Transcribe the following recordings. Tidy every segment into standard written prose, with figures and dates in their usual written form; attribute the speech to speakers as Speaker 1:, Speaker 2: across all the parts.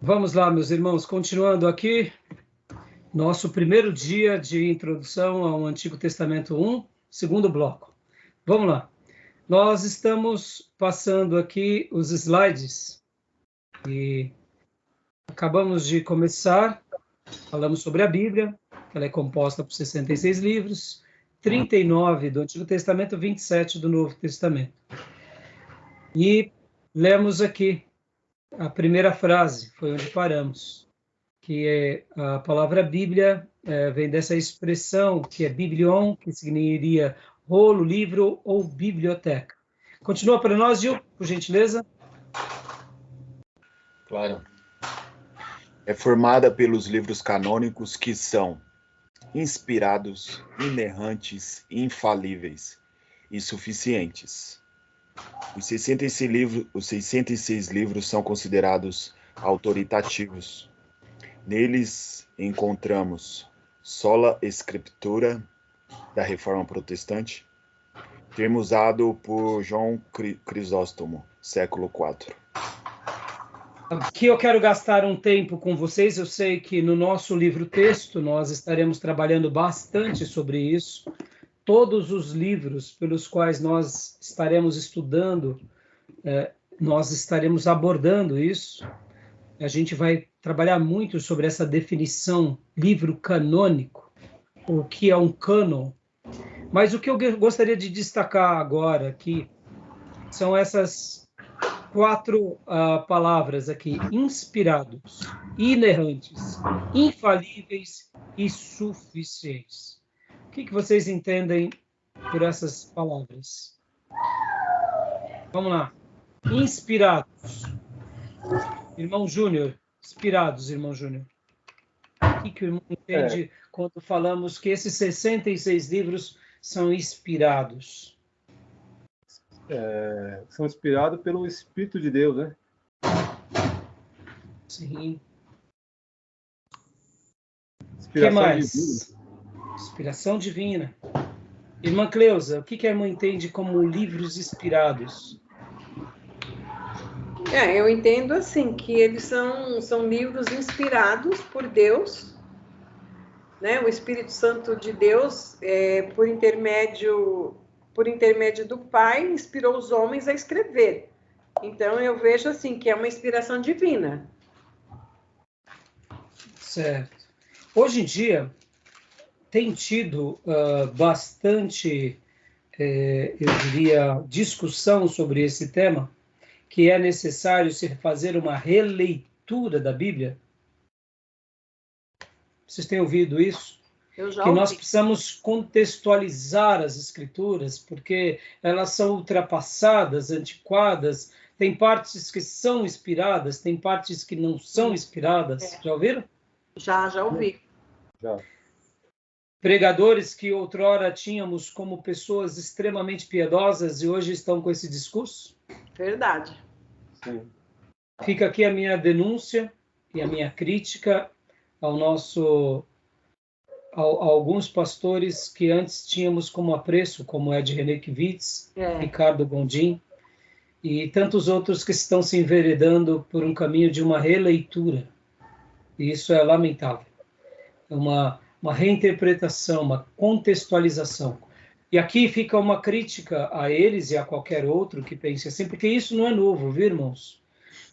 Speaker 1: Vamos lá, meus irmãos, continuando aqui, nosso primeiro dia de introdução ao Antigo Testamento 1, segundo bloco. Vamos lá. Nós estamos passando aqui os slides e acabamos de começar, falamos sobre a Bíblia, ela é composta por 66 livros, 39 do Antigo Testamento, 27 do Novo Testamento. E lemos aqui a primeira frase, foi onde paramos, que é a palavra Bíblia, vem dessa expressão que é biblion, que significaria rolo, livro ou biblioteca. Continua para nós, Gil, por gentileza.
Speaker 2: Claro. É formada pelos livros canônicos que são inspirados, inerrantes, infalíveis e suficientes. Os 66 livros são considerados autoritativos. Neles encontramos sola scriptura da Reforma Protestante, termo usado por João Crisóstomo, século IV.
Speaker 1: Aqui eu quero gastar um tempo com vocês. Eu sei que no nosso livro-texto nós estaremos trabalhando bastante sobre isso. Todos os livros pelos quais nós estaremos estudando, nós estaremos abordando isso. A gente vai trabalhar muito sobre essa definição, livro canônico, o que é um cânon. Mas o que eu gostaria de destacar agora aqui são essas 4 palavras aqui: inspirados, inerrantes, infalíveis e suficientes. O que vocês entendem por essas palavras? Vamos lá. Inspirados. Irmão Júnior. Inspirados, irmão Júnior. O que o irmão entende quando falamos que esses 66 livros são inspirados?
Speaker 3: São inspirados pelo Espírito de Deus, né?
Speaker 1: Sim. O que
Speaker 3: Inspiração
Speaker 1: mais?
Speaker 3: divina.
Speaker 1: Inspiração divina. Irmã Cleusa, o que a irmã entende como livros inspirados?
Speaker 4: Eu entendo assim, que eles são livros inspirados por Deus, né? O Espírito Santo de Deus, por intermédio do Pai, inspirou os homens a escrever. Então, eu vejo assim, que é uma inspiração divina.
Speaker 1: Certo. Hoje em dia, tem tido bastante, eu diria, discussão sobre esse tema, que é necessário se fazer uma releitura da Bíblia. Vocês têm ouvido isso?
Speaker 4: Eu já
Speaker 1: que
Speaker 4: ouvi.
Speaker 1: Nós precisamos contextualizar as Escrituras, porque elas são ultrapassadas, antiquadas, tem partes que são inspiradas, tem partes que não são inspiradas. Já ouviram?
Speaker 4: Já ouvi.
Speaker 3: Já.
Speaker 1: Pregadores que outrora tínhamos como pessoas extremamente piedosas e hoje estão com esse discurso?
Speaker 4: Verdade.
Speaker 3: Sim.
Speaker 1: Fica aqui a minha denúncia e a minha crítica a alguns pastores que antes tínhamos como apreço, como Ed Renekiewicz, Ricardo Gondim, e tantos outros que estão se enveredando por um caminho de uma releitura. E isso é lamentável. É uma reinterpretação, uma contextualização. E aqui fica uma crítica a eles e a qualquer outro que pense assim, porque isso não é novo, viu, irmãos?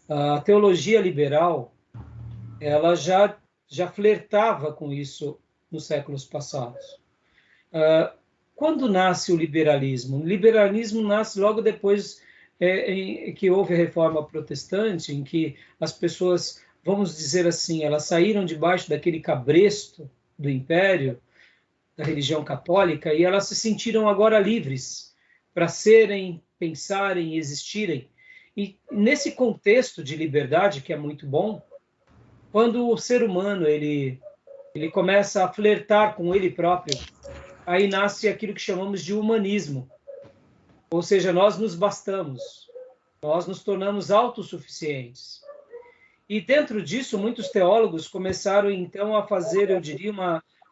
Speaker 1: A teologia liberal, ela já flertava com isso nos séculos passados. Quando nasce o liberalismo? O liberalismo nasce logo depois que houve a reforma protestante, em que as pessoas, vamos dizer assim, elas saíram debaixo daquele cabresto do império, da religião católica, e elas se sentiram agora livres para serem, pensarem, existirem. E nesse contexto de liberdade, que é muito bom, quando o ser humano ele começa a flertar com ele próprio, aí nasce aquilo que chamamos de humanismo. Ou seja, nós nos bastamos, nós nos tornamos autossuficientes. E dentro disso, muitos teólogos começaram então a fazer, eu diria,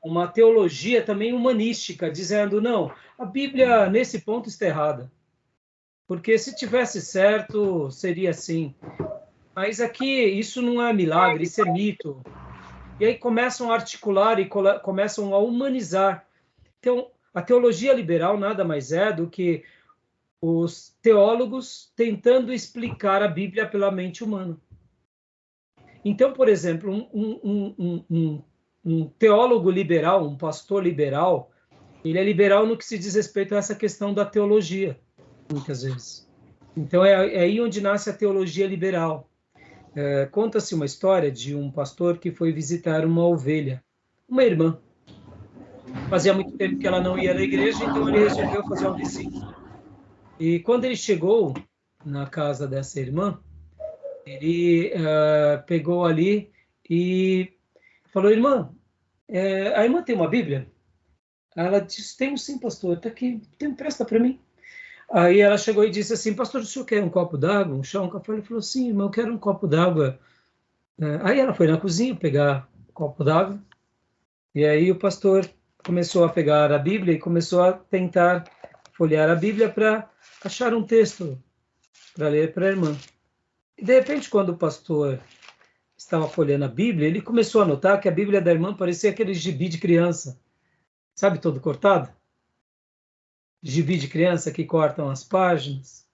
Speaker 1: uma teologia também humanística, dizendo, não, a Bíblia nesse ponto está errada. Porque se tivesse certo, seria assim. mas aqui isso não é milagre, isso é mito. E aí começam a articular e começam a humanizar. Então, a teologia liberal nada mais é do que os teólogos tentando explicar a Bíblia pela mente humana. Então, por exemplo, um teólogo liberal, um pastor liberal, ele é liberal no que se diz respeito a essa questão da teologia, muitas vezes. Então, é aí onde nasce a teologia liberal. Conta-se uma história de um pastor que foi visitar uma ovelha, uma irmã. Fazia muito tempo que ela não ia na igreja, então ele resolveu fazer uma visita. E quando ele chegou na casa dessa irmã, ele pegou ali e falou: irmã, a irmã tem uma Bíblia? Ela disse: tenho sim, pastor, está aqui, empresta para mim. Aí ela chegou e disse assim: pastor, o senhor quer um copo d'água, um chá, um café? Ele falou: sim, irmão, eu quero um copo d'água. Aí ela foi na cozinha pegar um copo d'água, e aí o pastor começou a pegar a Bíblia e começou a tentar folhear a Bíblia para achar um texto para ler para a irmã. E de repente, quando o pastor estava folheando a Bíblia, ele começou a notar que a Bíblia da irmã parecia aquele gibi de criança, sabe, todo cortado? Gibi de criança que cortam as páginas.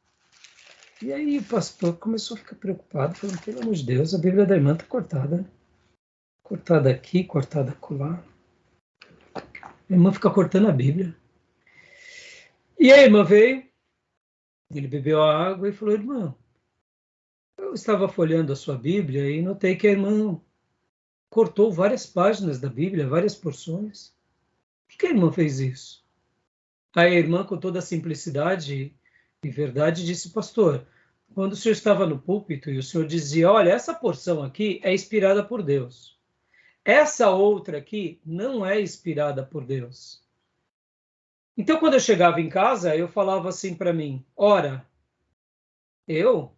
Speaker 1: E aí o pastor começou a ficar preocupado, falando: pelo amor de Deus, a Bíblia da irmã está cortada. Cortada aqui, cortada acolá. A irmã fica cortando a Bíblia. E a irmã veio, ele bebeu a água e falou: irmã, eu estava folheando a sua Bíblia e notei que a irmã cortou várias páginas da Bíblia, várias porções. Por que a irmã fez isso? Aí a irmã, com toda a simplicidade e verdade, disse: pastor, quando o senhor estava no púlpito e o senhor dizia: olha, essa porção aqui é inspirada por Deus. Essa outra aqui não é inspirada por Deus. Então, quando eu chegava em casa, eu falava assim para mim: ora, eu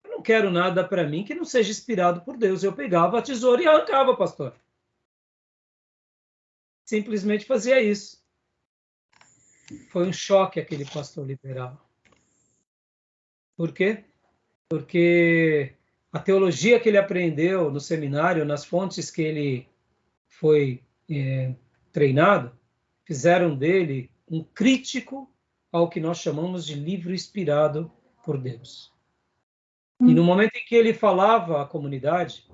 Speaker 1: não quero nada para mim que não seja inspirado por Deus. Eu pegava a tesoura e arrancava, pastor. Simplesmente fazia isso. Foi um choque aquele pastor liberal. Por quê? Porque a teologia que ele aprendeu no seminário, nas fontes que ele foi treinado, fizeram dele um crítico ao que nós chamamos de livro inspirado por Deus. E no momento em que ele falava à comunidade,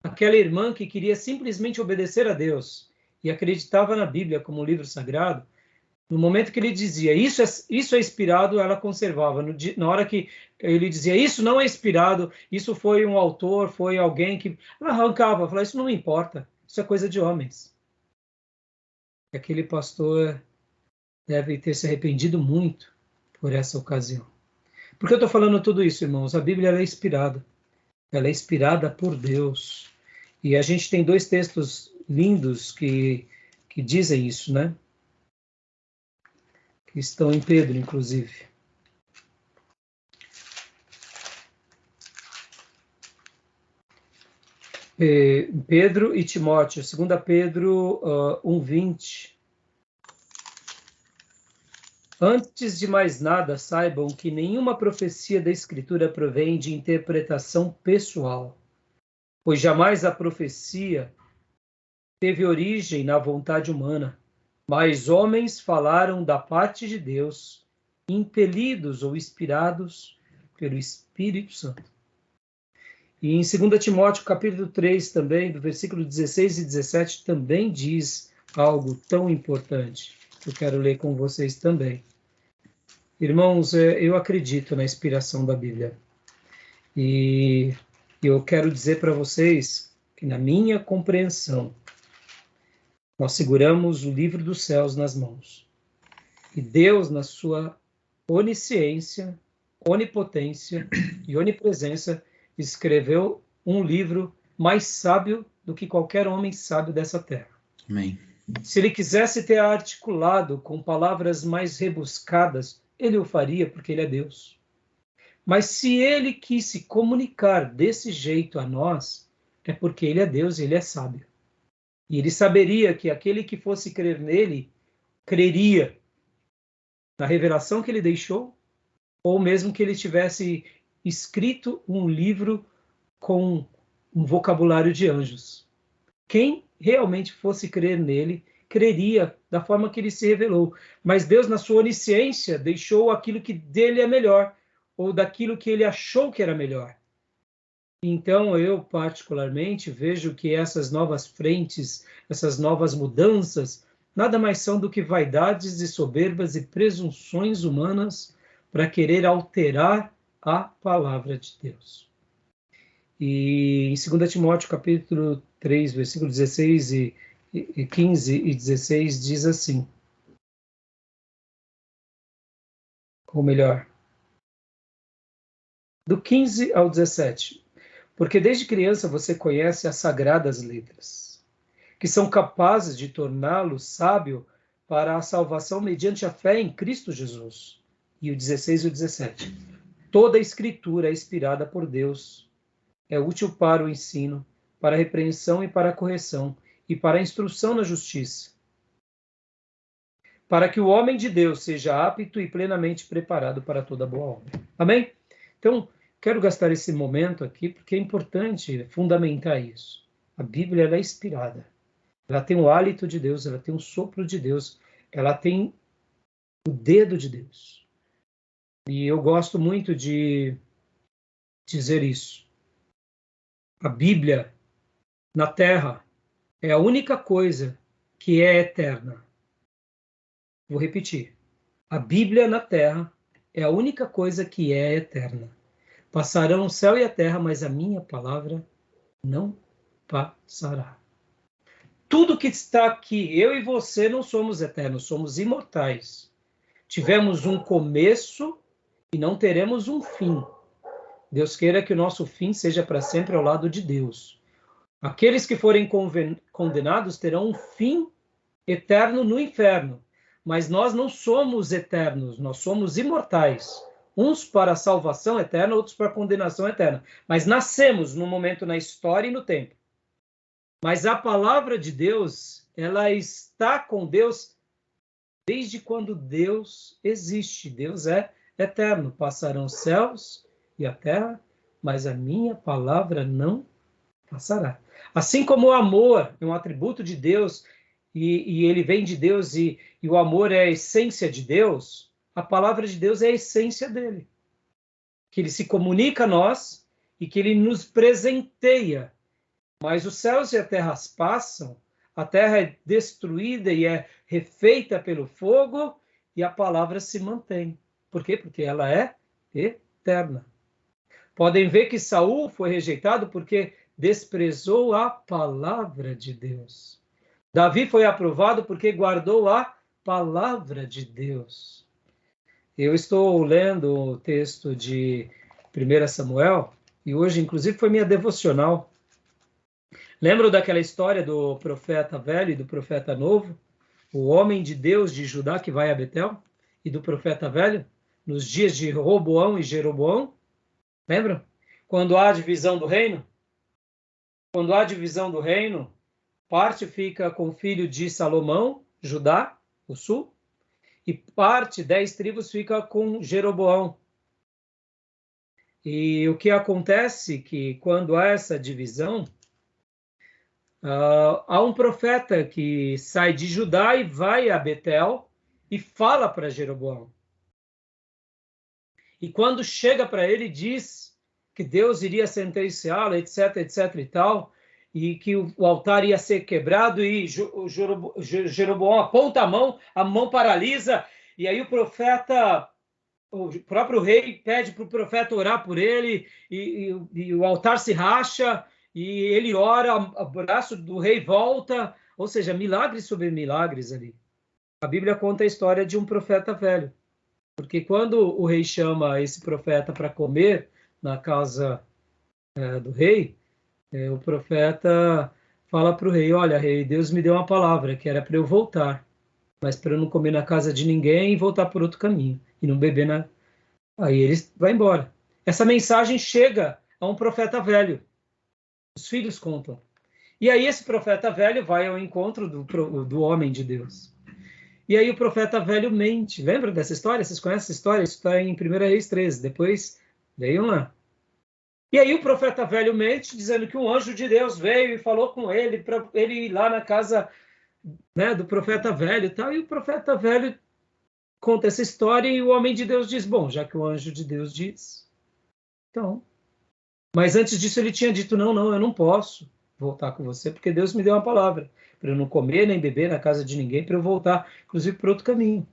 Speaker 1: aquela irmã que queria simplesmente obedecer a Deus e acreditava na Bíblia como um livro sagrado, no momento que ele dizia isso é inspirado, ela conservava. Na hora que ele dizia isso não é inspirado, isso foi um autor, foi alguém que... ela arrancava, falava: isso não me importa, isso é coisa de homens. Aquele pastor deve ter se arrependido muito por essa ocasião. Por que eu estou falando tudo isso, irmãos? A Bíblia ela é inspirada. Ela é inspirada por Deus. E a gente tem dois textos lindos que dizem isso, né? Que estão em Pedro, inclusive. Pedro e Timóteo, 2 Pedro 1:20. Antes de mais nada, saibam que nenhuma profecia da Escritura provém de interpretação pessoal, pois jamais a profecia teve origem na vontade humana, mas homens falaram da parte de Deus, impelidos ou inspirados pelo Espírito Santo. E em 2 Timóteo, capítulo 3, também, do versículo 16 e 17, também diz algo tão importante, que eu quero ler com vocês também. Irmãos, eu acredito na inspiração da Bíblia. E eu quero dizer para vocês que, na minha compreensão, nós seguramos o livro dos céus nas mãos. E Deus, na sua onisciência, onipotência e onipresença, escreveu um livro mais sábio do que qualquer homem sábio dessa terra.
Speaker 2: Amém.
Speaker 1: Se ele quisesse ter articulado com palavras mais rebuscadas, ele o faria, porque ele é Deus. Mas se ele quis se comunicar desse jeito a nós, é porque ele é Deus e ele é sábio. E ele saberia que aquele que fosse crer nele, creria na revelação que ele deixou, ou mesmo que ele tivesse escrito um livro com um vocabulário de anjos. Quem realmente fosse crer nele, creria da forma que ele se revelou. Mas Deus, na sua onisciência, deixou aquilo que dele é melhor, ou daquilo que ele achou que era melhor. Então, eu, particularmente, vejo que essas novas frentes, essas novas mudanças, nada mais são do que vaidades e soberbas e presunções humanas para querer alterar a palavra de Deus. E em 2 Timóteo, capítulo 3, versículo 16 e 15 e 16, diz assim, ou melhor, do 15 ao 17, porque desde criança você conhece as sagradas letras, que são capazes de torná-lo sábio para a salvação mediante a fé em Cristo Jesus. E o 16 e o 17. Toda a escritura é inspirada por Deus, é útil para o ensino, para a repreensão e para a correção, e para a instrução na justiça, para que o homem de Deus seja apto e plenamente preparado para toda boa obra. Amém? Então, quero gastar esse momento aqui, porque é importante fundamentar isso. A Bíblia ela é inspirada. Ela tem o hálito de Deus, ela tem o sopro de Deus, ela tem o dedo de Deus. E eu gosto muito de dizer isso. A Bíblia na Terra é a única coisa que é eterna. Vou repetir. A Bíblia na Terra é a única coisa que é eterna. Passarão o céu e a terra, mas a minha palavra não passará. Tudo que está aqui, eu e você não somos eternos, somos imortais. Tivemos um começo e não teremos um fim. Deus queira que o nosso fim seja para sempre ao lado de Deus. Aqueles que forem condenados terão um fim eterno no inferno. Mas nós não somos eternos, nós somos imortais. Uns para a salvação eterna, outros para a condenação eterna. Mas nascemos num momento na história e no tempo. Mas a palavra de Deus, ela está com Deus desde quando Deus existe. Deus é eterno. Passarão os céus e a terra, mas a minha palavra não passará. Assim como o amor é um atributo de Deus, e ele vem de Deus, e o amor é a essência de Deus, a palavra de Deus é a essência dele. Que ele se comunica a nós e que ele nos presenteia. Mas os céus e a terra passam, a terra é destruída e é refeita pelo fogo, e a palavra se mantém. Por quê? Porque ela é eterna. Podem ver que Saul foi rejeitado porque desprezou a palavra de Deus. Davi foi aprovado porque guardou a palavra de Deus. Eu estou lendo o texto de 1 Samuel, e hoje, inclusive, foi minha devocional. Lembram daquela história do profeta velho e do profeta novo? O homem de Deus de Judá que vai a Betel? E do profeta velho? Nos dias de Roboão e Jeroboão? Lembram? Quando há divisão do reino? Quando há divisão do reino, parte fica com o filho de Salomão, Judá, o sul, e parte, 10 tribos, fica com Jeroboão. E o que acontece que quando há essa divisão, há um profeta que sai de Judá e vai a Betel e fala para Jeroboão. E quando chega para ele, diz que Deus iria sentenciá-lo, etc, etc e tal, e que o altar ia ser quebrado, e Jeroboão aponta a mão paralisa, e aí o profeta, o próprio rei pede para o profeta orar por ele, e o altar se racha, e ele ora, o braço do rei volta, ou seja, milagres sobre milagres ali. A Bíblia conta a história de um profeta velho, porque quando o rei chama esse profeta para comer na casa do rei, o profeta fala para o rei, olha, rei, Deus me deu uma palavra, que era para eu voltar, mas para eu não comer na casa de ninguém e voltar por outro caminho, e não beber na... Aí ele vai embora. Essa mensagem chega a um profeta velho. Os filhos contam. E aí esse profeta velho vai ao encontro do homem de Deus. E aí o profeta velho mente. Lembra dessa história? Vocês conhecem essa história? Isso está em 1 Reis 13. Depois, leiam lá. E aí o profeta velho mente, dizendo que um anjo de Deus veio e falou com ele, para ele ir lá na casa, né, do profeta velho e tal. E o profeta velho conta essa história e o homem de Deus diz, bom, já que o anjo de Deus diz, então... Mas antes disso ele tinha dito, não, eu não posso voltar com você, porque Deus me deu uma palavra, para eu não comer nem beber na casa de ninguém, para eu voltar, inclusive, para outro caminho.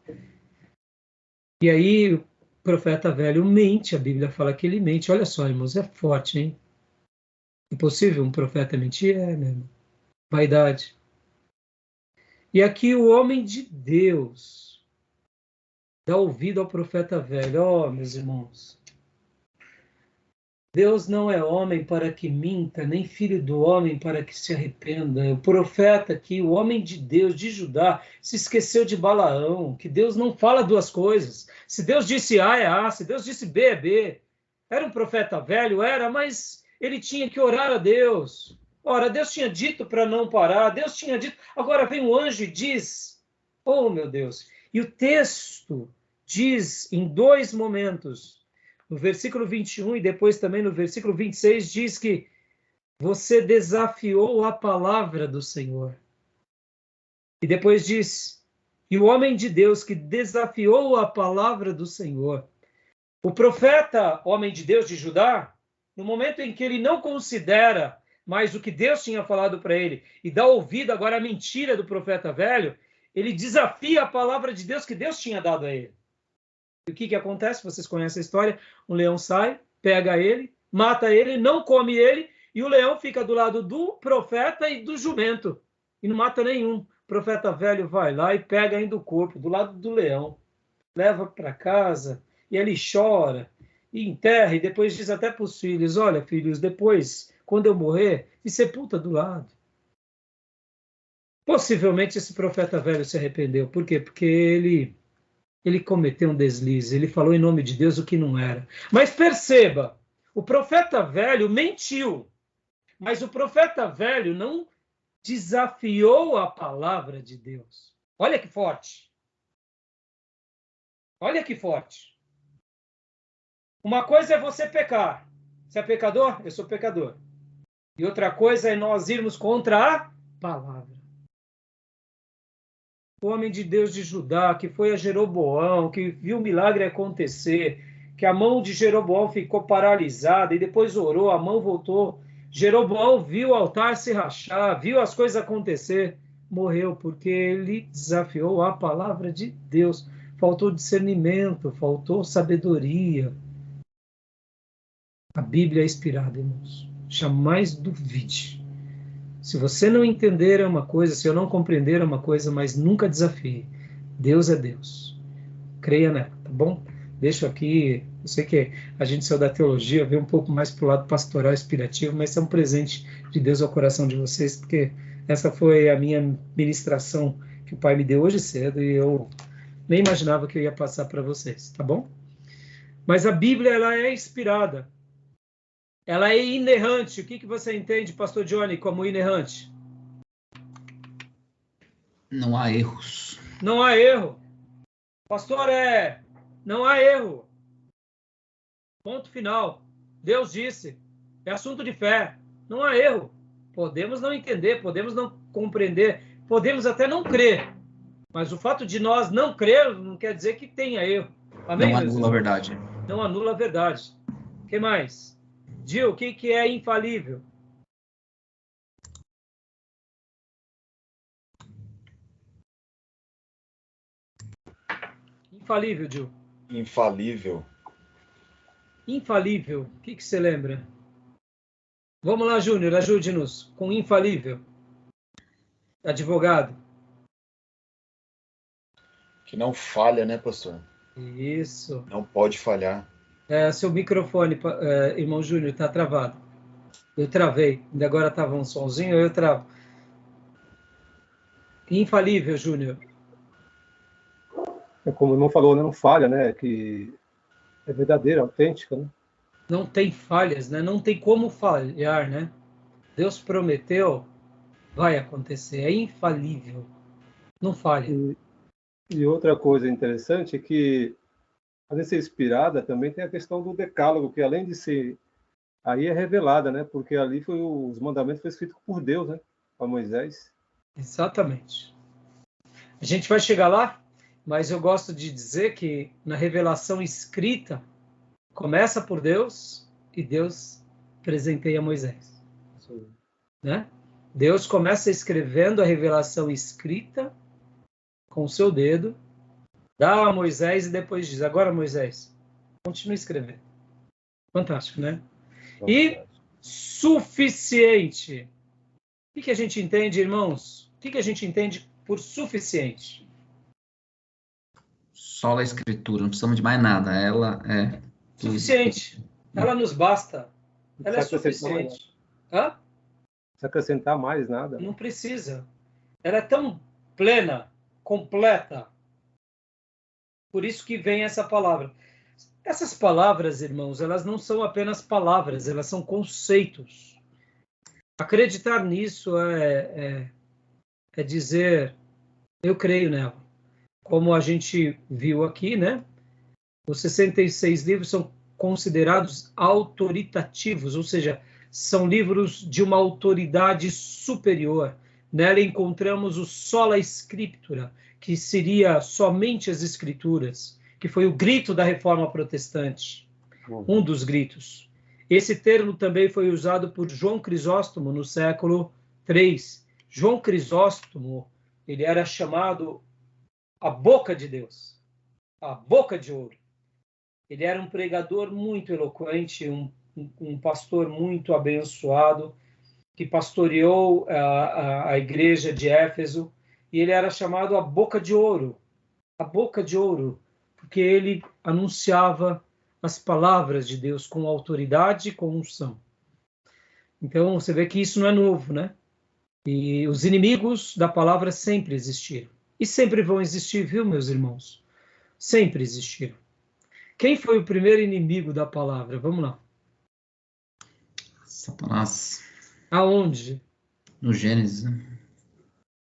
Speaker 1: E aí o profeta velho mente, a Bíblia fala que ele mente. Olha só, irmãos, é forte, hein? É possível um profeta mentir? É mesmo. Vaidade. E aqui o homem de Deus dá ouvido ao profeta velho. Oh, meus irmãos, Deus não é homem para que minta, nem filho do homem para que se arrependa. O profeta aqui, o homem de Deus, de Judá, se esqueceu de Balaão, que Deus não fala duas coisas. Se Deus disse A, é A. Se Deus disse B, é B. Era um profeta velho? Era, mas ele tinha que orar a Deus. Ora, Deus tinha dito para não parar, Deus tinha dito. Agora vem o anjo e diz, oh, meu Deus. E o texto diz em dois momentos, no versículo 21 e depois também no versículo 26, diz que você desafiou a palavra do Senhor. E depois diz, e o homem de Deus que desafiou a palavra do Senhor. O profeta, homem de Deus de Judá, no momento em que ele não considera mais o que Deus tinha falado para ele e dá ouvido agora à mentira do profeta velho, ele desafia a palavra de Deus que Deus tinha dado a ele. E o que acontece? Vocês conhecem a história. Um leão sai, pega ele, mata ele, não come ele, e o leão fica do lado do profeta e do jumento. E não mata nenhum. O profeta velho vai lá e pega ainda o corpo, do lado do leão. Leva para casa, e ele chora, e enterra, e depois diz até para os filhos, olha, filhos, depois, quando eu morrer, me sepulta do lado. Possivelmente esse profeta velho se arrependeu. Por quê? Porque ele cometeu um deslize, ele falou em nome de Deus o que não era. Mas perceba, o profeta velho mentiu, mas o profeta velho não desafiou a palavra de Deus. Olha que forte. Olha que forte. Uma coisa é você pecar. Você é pecador? Eu sou pecador. E outra coisa é nós irmos contra a palavra. O homem de Deus de Judá, que foi a Jeroboão, que viu o milagre acontecer, que a mão de Jeroboão ficou paralisada e depois orou, a mão voltou. Jeroboão viu o altar se rachar, viu as coisas acontecer, morreu porque ele desafiou a palavra de Deus. Faltou discernimento, faltou sabedoria. A Bíblia é inspirada, irmãos. Jamais duvide. Se você não entender é uma coisa, se eu não compreender é uma coisa, mas nunca desafie. Deus é Deus. Creia nela, tá bom? Deixo aqui, eu sei que a gente saiu da teologia, veio um pouco mais para o lado pastoral inspirativo, mas é um presente de Deus ao coração de vocês, porque essa foi a minha ministração que o Pai me deu hoje cedo e eu nem imaginava que eu ia passar para vocês, tá bom? Mas a Bíblia, ela é inspirada. Ela é inerrante. O que você entende, pastor Johnny, como inerrante?
Speaker 5: Não há erros.
Speaker 1: Não há erro. Pastor, não há erro. Ponto final. Deus disse. É assunto de fé. Não há erro. Podemos não entender, podemos não compreender, podemos até não crer. Mas o fato de nós não crer não quer dizer que tenha erro. Amém?
Speaker 5: Não anula a verdade.
Speaker 1: Não anula a verdade. O que mais? Gil, o que é infalível? Infalível, Gil.
Speaker 2: Infalível.
Speaker 1: Infalível. O que você lembra? Vamos lá, Júnior, ajude-nos com infalível. Advogado.
Speaker 2: Que não falha, né, pastor?
Speaker 1: Isso.
Speaker 2: Não pode falhar.
Speaker 1: Seu microfone, irmão Júnior, está travado. Eu travei. Ainda agora estava um sonzinho, eu travo. Infalível, Júnior.
Speaker 3: Como o irmão falou, né, não falha, né? Que é verdadeira, autêntica, né?
Speaker 1: Não tem falhas, né? Não tem como falhar, né? Deus prometeu, vai acontecer. É infalível. Não falha.
Speaker 3: E outra coisa interessante é que, além de ser inspirada, também tem a questão do decálogo, que além de ser aí é revelada, né? Porque ali os mandamentos foram escritos por Deus, né? Para Moisés.
Speaker 1: Exatamente. A gente vai chegar lá, mas eu gosto de dizer que na revelação escrita começa por Deus e Deus presenteia Moisés.
Speaker 3: Sim.
Speaker 1: Né? Deus começa escrevendo a revelação escrita com o seu dedo, dá a Moisés e depois diz: agora, Moisés, continue escrevendo. Fantástico, né? E suficiente. O que a gente entende, irmãos? O que a gente entende por suficiente?
Speaker 5: Só a escritura, não precisamos de mais nada. Ela é
Speaker 1: suficiente. Ela nos basta. Ela é suficiente. Hã?
Speaker 3: Se acrescentar mais nada.
Speaker 1: Não precisa. Ela é tão plena, completa. Por isso que vem essa palavra. Essas palavras, irmãos, elas não são apenas palavras, elas são conceitos. Acreditar nisso é dizer, eu creio nela. Como a gente viu aqui, né? Os 66 livros são considerados autoritativos, ou seja, são livros de uma autoridade superior. Nela encontramos o sola scriptura, que seria somente as escrituras, que foi o grito da Reforma Protestante, um dos gritos. Esse termo também foi usado por João Crisóstomo no século III. João Crisóstomo, ele era chamado a boca de Deus, a boca de ouro. Ele era um pregador muito eloquente, um pastor muito abençoado, que pastoreou a igreja de Éfeso, e ele era chamado a boca de ouro, porque ele anunciava as palavras de Deus com autoridade e com unção. Então, você vê que isso não é novo, né? E os inimigos da palavra sempre existiram. E sempre vão existir, viu, meus irmãos? Sempre existiram. Quem foi o primeiro inimigo da palavra? Vamos lá.
Speaker 5: Satanás.
Speaker 1: Aonde?
Speaker 5: No Gênesis.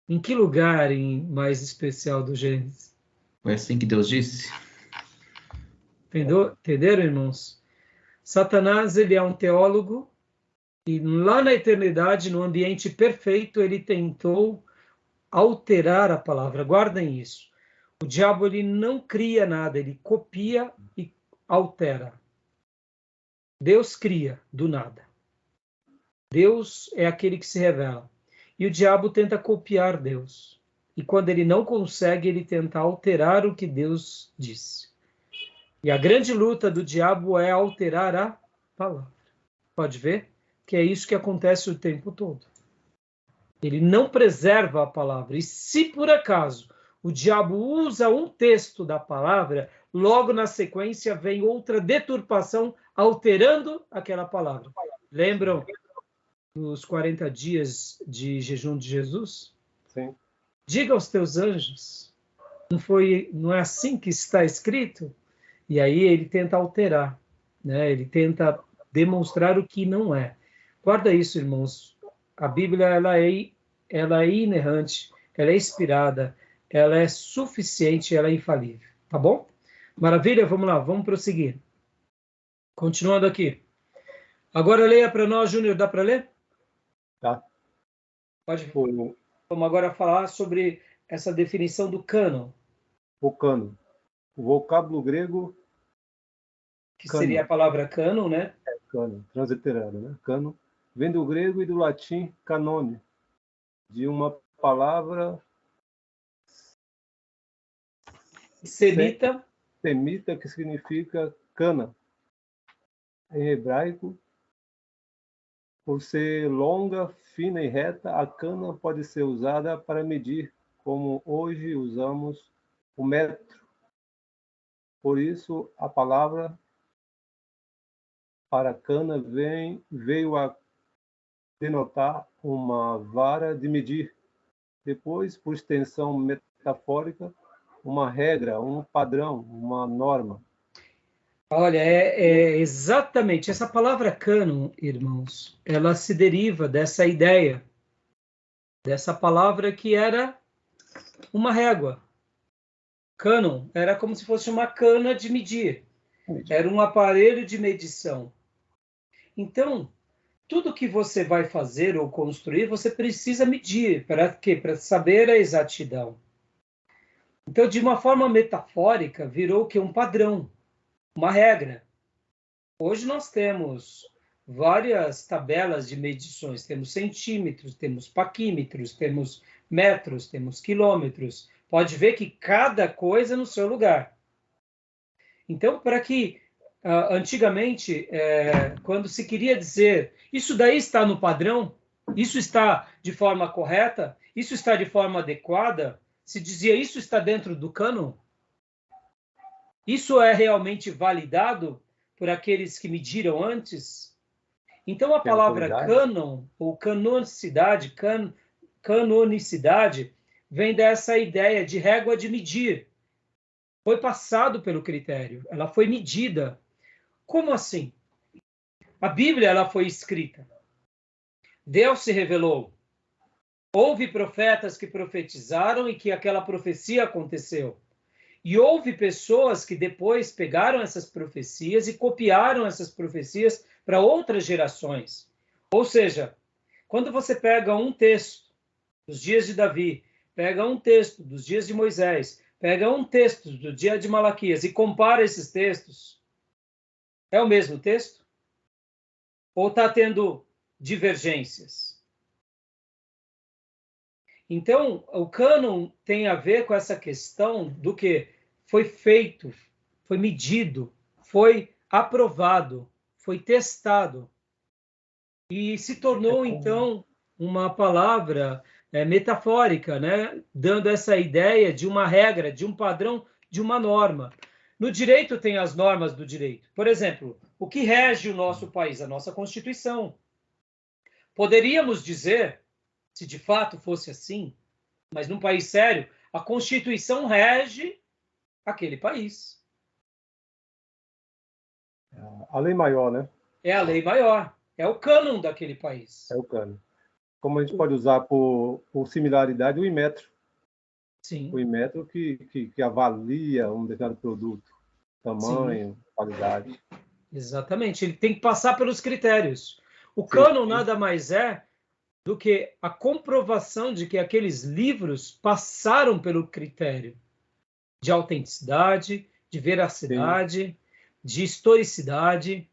Speaker 1: Em que lugar mais especial do Gênesis?
Speaker 5: Foi assim que Deus disse?
Speaker 1: Entenderam, irmãos? Satanás, ele é um teólogo e lá na eternidade, no ambiente perfeito, ele tentou alterar a palavra. Guardem isso. O diabo, ele não cria nada, ele copia e altera. Deus cria do nada. Deus é aquele que se revela. E o diabo tenta copiar Deus. E quando ele não consegue, ele tenta alterar o que Deus disse. E a grande luta do diabo é alterar a palavra. Pode ver que é isso que acontece o tempo todo. Ele não preserva a palavra. E se por acaso o diabo usa um texto da palavra, logo na sequência vem outra deturpação alterando aquela palavra. Lembram dos 40 dias de jejum de Jesus?
Speaker 3: Sim.
Speaker 1: Diga aos teus anjos. Não é assim que está escrito? E aí ele tenta alterar, né? Ele tenta demonstrar o que não é. Guarda isso, irmãos. A Bíblia ela é inerrante, ela é inspirada, ela é suficiente, ela é infalível. Tá bom? Maravilha? Vamos lá, vamos prosseguir. Continuando aqui. Agora leia para nós, Júnior. Dá para ler?
Speaker 3: Tá.
Speaker 1: Pode. Vamos agora falar sobre essa definição do cânon.
Speaker 3: O cânon. O vocábulo grego...
Speaker 1: Que seria a palavra cânon, né?
Speaker 3: Cânon, transliterado, né? Cânon. Vem do grego e do latim canone, de uma palavra
Speaker 1: semita,
Speaker 3: que significa cana. Em hebraico, por ser longa, fina e reta, a cana pode ser usada para medir, como hoje usamos o metro. Por isso, a palavra para cana veio a denotar uma vara de medir. Depois, por extensão metafórica, uma regra, um padrão, uma norma.
Speaker 1: Olha, é exatamente essa palavra cânon, irmãos, ela se deriva dessa ideia, dessa palavra que era uma régua. Cânon era como se fosse uma cana de medir. Era um aparelho de medição. Então, tudo que você vai fazer ou construir, você precisa medir. Para quê? Para saber a exatidão. Então, de uma forma metafórica, virou que um padrão, uma regra. Hoje nós temos várias tabelas de medições. Temos centímetros, temos paquímetros, temos metros, temos quilômetros. Pode ver que cada coisa no seu lugar. Então, para que antigamente, quando se queria dizer isso daí está no padrão, isso está de forma correta, isso está de forma adequada, se dizia isso está dentro do cânon, isso é realmente validado por aqueles que mediram antes. Então, a palavra cânon, ou canonicidade, canonicidade, vem dessa ideia de régua de medir. Foi passado pelo critério, ela foi medida. Como assim? A Bíblia ela foi escrita. Deus se revelou. Houve profetas que profetizaram e que aquela profecia aconteceu. E houve pessoas que depois pegaram essas profecias e copiaram essas profecias para outras gerações. Ou seja, quando você pega um texto dos dias de Davi, pega um texto dos dias de Moisés, pega um texto do dia de Malaquias e compara esses textos, é o mesmo texto? Ou está tendo divergências? Então, o cânon tem a ver com essa questão do que foi feito, foi medido, foi aprovado, foi testado. E se tornou, então, uma palavra metafórica, né? Dando essa ideia de uma regra, de um padrão, de uma norma. No direito tem as normas do direito. Por exemplo, o que rege o nosso país? A nossa Constituição. Poderíamos dizer, se de fato fosse assim, mas num país sério, a Constituição rege aquele país.
Speaker 3: A lei maior, né?
Speaker 1: É a lei maior. É o cânon daquele país.
Speaker 3: É o cânon. Como a gente pode usar por similaridade o Inmetro.
Speaker 1: Sim.
Speaker 3: O Inmetro que avalia um determinado produto, tamanho, sim, qualidade.
Speaker 1: Exatamente. Ele tem que passar pelos critérios. O cânon nada mais é do que a comprovação de que aqueles livros passaram pelo critério de autenticidade, de veracidade, sim, de historicidade.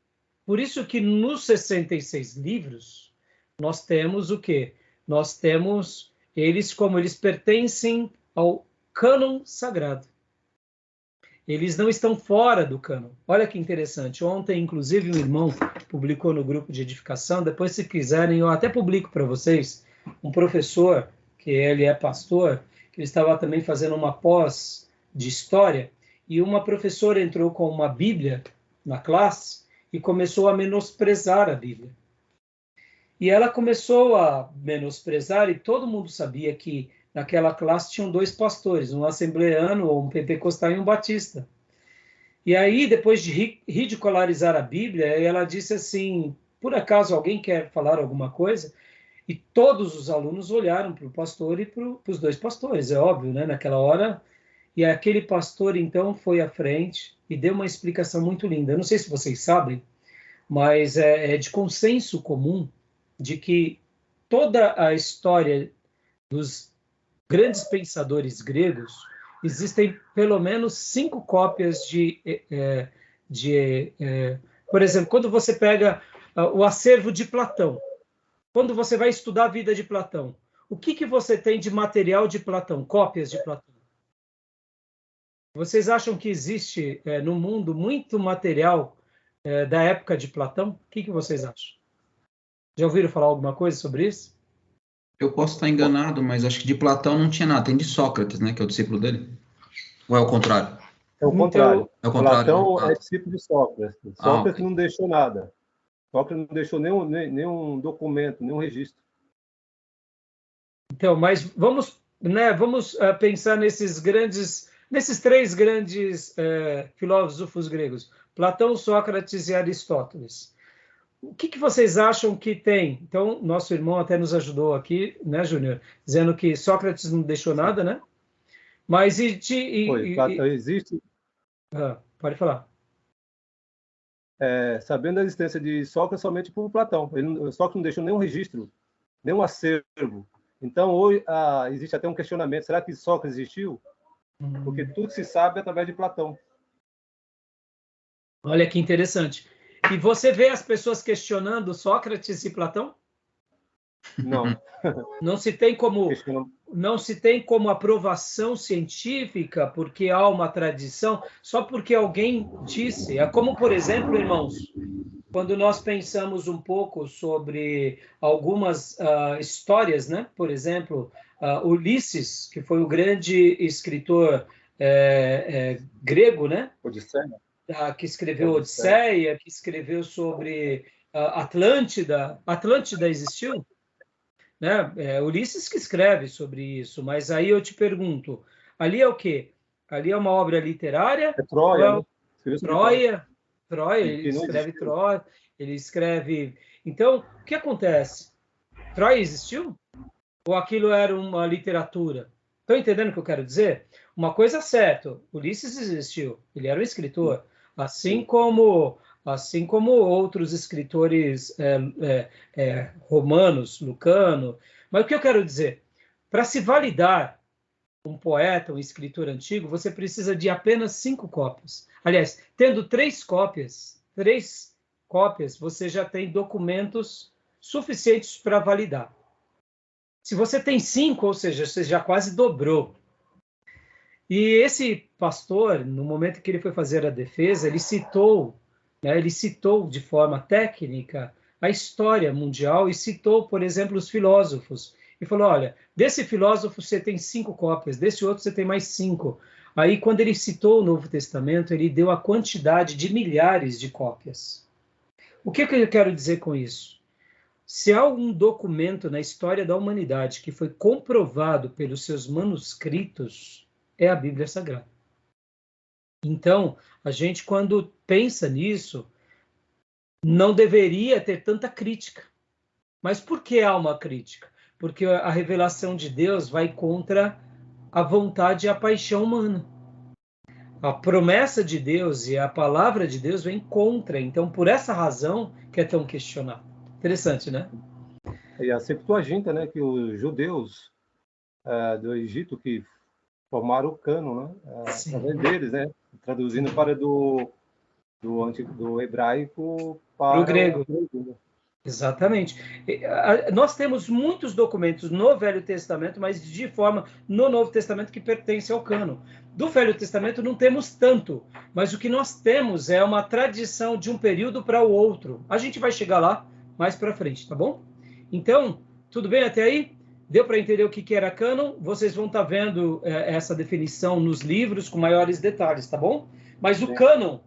Speaker 1: Por isso que nos 66 livros, nós temos o quê? Nós temos eles como eles pertencem ao cânon sagrado. Eles não estão fora do cânon. Olha que interessante. Ontem, inclusive, um irmão publicou no grupo de edificação. Depois, se quiserem, eu até publico para vocês. Um professor, que ele é pastor, que ele estava também fazendo uma pós de história, e uma professora entrou com uma Bíblia na classe e começou a menosprezar a Bíblia. E ela começou a menosprezar, e todo mundo sabia que naquela classe tinham 2 pastores, um assembleano, ou um pentecostal e um batista. E aí, depois de ridicularizar a Bíblia, ela disse assim, por acaso alguém quer falar alguma coisa? E todos os alunos olharam para o pastor e para os 2 pastores, é óbvio, né? Naquela hora. E aquele pastor, então, foi à frente e deu uma explicação muito linda. Eu não sei se vocês sabem, mas é de consenso comum de que toda a história dos grandes pensadores gregos, existem pelo menos 5 cópias por exemplo, quando você pega o acervo de Platão, quando você vai estudar a vida de Platão, o que você tem de material de Platão, cópias de Platão? Vocês acham que existe no mundo muito material da época de Platão? O que vocês acham? Já ouviram falar alguma coisa sobre isso?
Speaker 5: Eu posso estar enganado, mas acho que de Platão não tinha nada. Tem de Sócrates, né? Que é o discípulo dele. Ou é o contrário?
Speaker 3: É o contrário.
Speaker 5: É o contrário.
Speaker 3: Platão é discípulo de Sócrates. Sócrates não deixou nada. Sócrates não deixou nenhum documento, nenhum registro.
Speaker 1: Então, mas vamos pensar nesses 3 grandes filósofos gregos, Platão, Sócrates e Aristóteles. O que vocês acham que tem? Então, nosso irmão até nos ajudou aqui, né, Júnior? Dizendo que Sócrates não deixou nada, né? Mas
Speaker 3: Platão existe...
Speaker 1: pode falar.
Speaker 3: sabendo da existência de Sócrates somente por Platão. Sócrates não deixou nenhum registro, nenhum acervo. Então, hoje, existe até um questionamento. Será que Sócrates existiu? Porque tudo se sabe através de Platão.
Speaker 1: Olha que interessante. E você vê as pessoas questionando Sócrates e Platão?
Speaker 3: Não.
Speaker 1: Não se tem como aprovação científica, porque há uma tradição, só porque alguém disse. É como, por exemplo, irmãos, quando nós pensamos um pouco sobre algumas histórias, né? Por exemplo, Ulisses, que foi o grande escritor grego, né?
Speaker 3: Odisseia.
Speaker 1: Que escreveu Odisseia, que escreveu sobre Atlântida. Atlântida existiu? Né? Ulisses que escreve sobre isso, mas aí eu te pergunto, ali é o quê? Ali é uma obra literária?
Speaker 3: É Troia, né?
Speaker 1: Troia, ele escreve Troia, ele escreve... Então, o que acontece? Troia existiu? Ou aquilo era uma literatura? Estão entendendo o que eu quero dizer? Uma coisa é certa, Ulisses existiu, ele era um escritor, assim como outros escritores romanos, Lucano. Mas o que eu quero dizer? Para se validar um poeta, um escritor antigo, você precisa de apenas 5 cópias. Aliás, tendo 3 cópias, você já tem documentos suficientes para validar. Se você tem 5, ou seja, você já quase dobrou. E esse pastor, no momento que ele foi fazer a defesa, ele citou de forma técnica a história mundial e citou, por exemplo, os filósofos. E falou, olha, desse filósofo você tem 5 cópias, desse outro você tem mais 5. Aí, quando ele citou o Novo Testamento, ele deu a quantidade de milhares de cópias. O que eu quero dizer com isso? Se há um documento na história da humanidade que foi comprovado pelos seus manuscritos, é a Bíblia Sagrada. Então, a gente, quando pensa nisso, não deveria ter tanta crítica. Mas por que há uma crítica? Porque a revelação de Deus vai contra a vontade e a paixão humana. A promessa de Deus e a palavra de Deus vem contra. Então, por essa razão que é tão questionado. Interessante, né?
Speaker 3: E a Septuaginta, né? Que os judeus do Egito que formaram o cânon, né? Através deles, né? Traduzindo para do hebraico para o
Speaker 1: grego. Exatamente. Nós temos muitos documentos no Velho Testamento, mas de forma no Novo Testamento que pertence ao cânon. Do Velho Testamento não temos tanto, mas o que nós temos é uma tradição de um período para o outro. A gente vai chegar lá mais para frente, tá bom? Então, tudo bem até aí? Deu para entender o que era cânon? Vocês vão estar vendo essa definição nos livros com maiores detalhes, tá bom? Mas o cânon,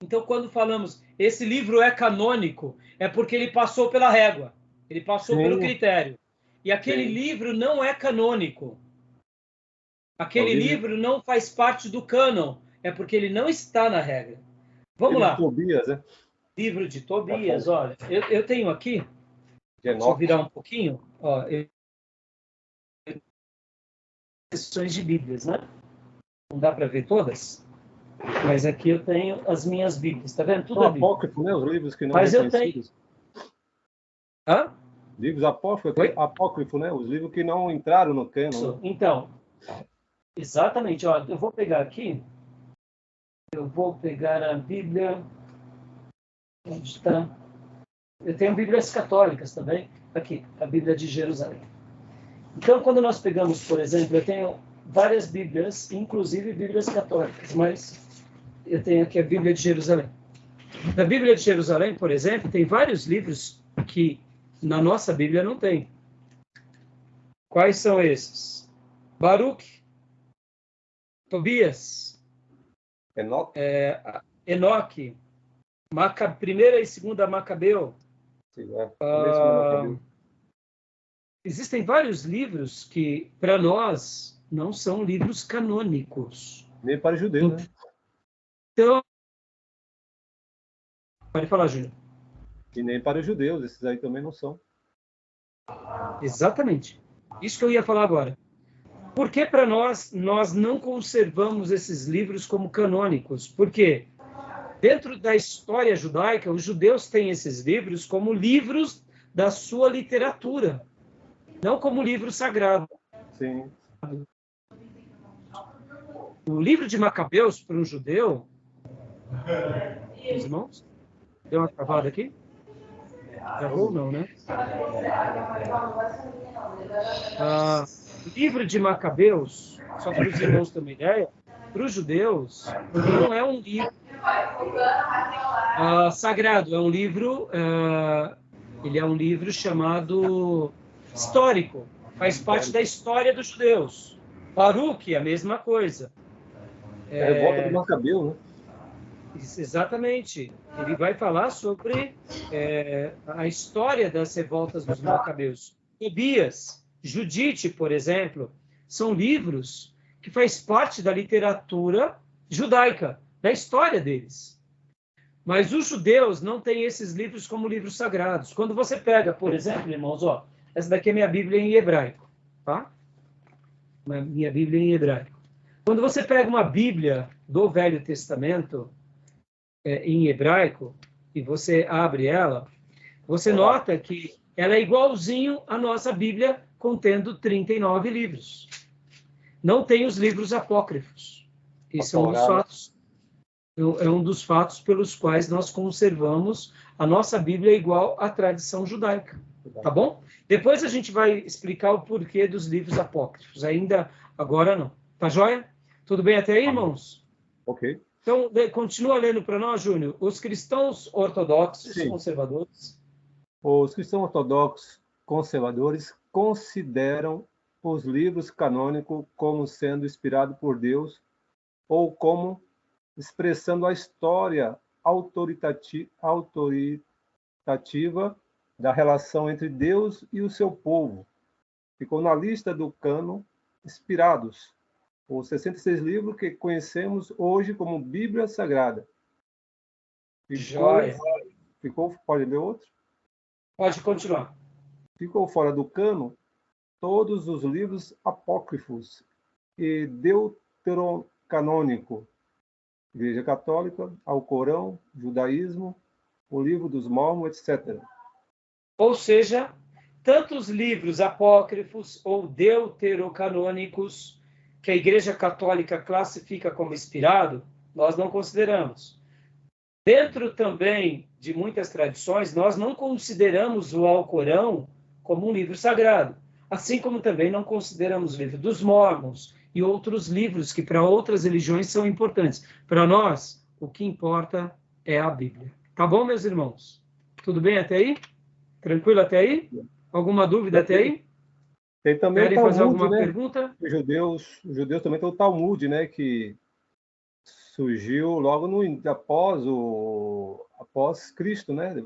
Speaker 1: então quando falamos esse livro é canônico, é porque ele passou pela régua, ele passou pelo critério. E aquele livro não é canônico. Aquele livro não faz parte do cânon, é porque ele não está na regra. Vamos lá.
Speaker 3: Tobias, né?
Speaker 1: Livro de Tobias, olha, eu tenho aqui, deixa eu virar um pouquinho, ó, sessões de Bíblias, né? Não dá para ver todas, mas aqui eu tenho as minhas Bíblias, tá vendo? Tudo
Speaker 3: apócrifo, né? Os livros que não
Speaker 1: mas eu tenho. Hã?
Speaker 3: Livros apócrifos, né? Os livros que não entraram no cânon.
Speaker 1: Então, exatamente, ó, eu vou pegar aqui, a Bíblia. Onde está? Eu tenho Bíblias católicas também, aqui, a Bíblia de Jerusalém. Então, quando nós pegamos, por exemplo, eu tenho várias Bíblias, inclusive Bíblias católicas, mas eu tenho aqui a Bíblia de Jerusalém. Na Bíblia de Jerusalém, por exemplo, tem vários livros que na nossa Bíblia não tem. Quais são esses? Baruque, Tobias, Enoque, Primeira e Segunda Macabeu. Existem vários livros que, para nós, não são livros canônicos.
Speaker 3: Nem para judeus, né?
Speaker 1: Então, pode falar, Júnior.
Speaker 3: E nem para os judeus, esses aí também não são.
Speaker 1: Exatamente. Isso que eu ia falar agora. Por que para nós não conservamos esses livros como canônicos? Por quê? dentro da história judaica, os judeus têm esses livros como livros da sua literatura, não como livro sagrado.
Speaker 3: Sim.
Speaker 1: O livro de Macabeus, para um judeu... Os irmãos? Deu uma travada aqui? Travou ou não, né? O livro de Macabeus, só para os irmãos terem uma ideia, para os judeus, não é um livro sagrado, é um livro, ele é um livro chamado histórico, faz parte da história dos judeus. Baruch, a mesma coisa.
Speaker 3: É a revolta do Macabeu, né?
Speaker 1: Exatamente. Ele vai falar sobre a história das revoltas dos Macabeus. Tobias, Judite, por exemplo, são livros que faz parte da literatura judaica, da história deles. Mas os judeus não têm esses livros como livros sagrados. Quando você pega, por exemplo, irmãos, essa daqui é minha Bíblia em hebraico, tá? Minha Bíblia em hebraico. Quando você pega uma Bíblia do Velho Testamento em hebraico e você abre ela, você nota que ela é igualzinho à nossa Bíblia, contendo 39 livros. Não tem os livros apócrifos. Esse é um dos fatos. É um dos fatos pelos quais nós conservamos a nossa Bíblia igual à tradição judaica. Tá bom? Depois a gente vai explicar o porquê dos livros apócrifos. Ainda agora não. Tá joia? Tudo bem até aí, irmãos?
Speaker 3: Ok.
Speaker 1: Então, continua lendo para nós, Júnior. Os cristãos ortodoxos,
Speaker 3: Sim.
Speaker 1: conservadores.
Speaker 3: Os cristãos ortodoxos conservadores consideram os livros canônicos como sendo inspirados por Deus ou como expressando a história autoritativa da relação entre Deus e o seu povo. Ficou na lista do cânon inspirados, os 66 livros que conhecemos hoje como Bíblia Sagrada. Pode ler outro?
Speaker 1: Pode continuar.
Speaker 3: Ficou fora do cânon todos os livros apócrifos e deuterocanônico, Igreja Católica, Alcorão, Judaísmo, o Livro dos Mormons, etc.
Speaker 1: Ou seja, tanto os livros apócrifos ou deuterocanônicos que a Igreja Católica classifica como inspirado, nós não consideramos. Dentro também de muitas tradições, nós não consideramos o Alcorão como um livro sagrado, assim como também não consideramos o livro dos Mormons e outros livros que para outras religiões são importantes. Para nós, o que importa é a Bíblia. Tá bom, meus irmãos? Tudo bem até aí? Tranquilo até aí? Alguma dúvida até aí?
Speaker 3: Tem também
Speaker 1: Querem
Speaker 3: o Talmud,
Speaker 1: fazer alguma
Speaker 3: né?
Speaker 1: pergunta?
Speaker 3: Os judeus também tem o Talmud, né? Que surgiu logo após Cristo, né?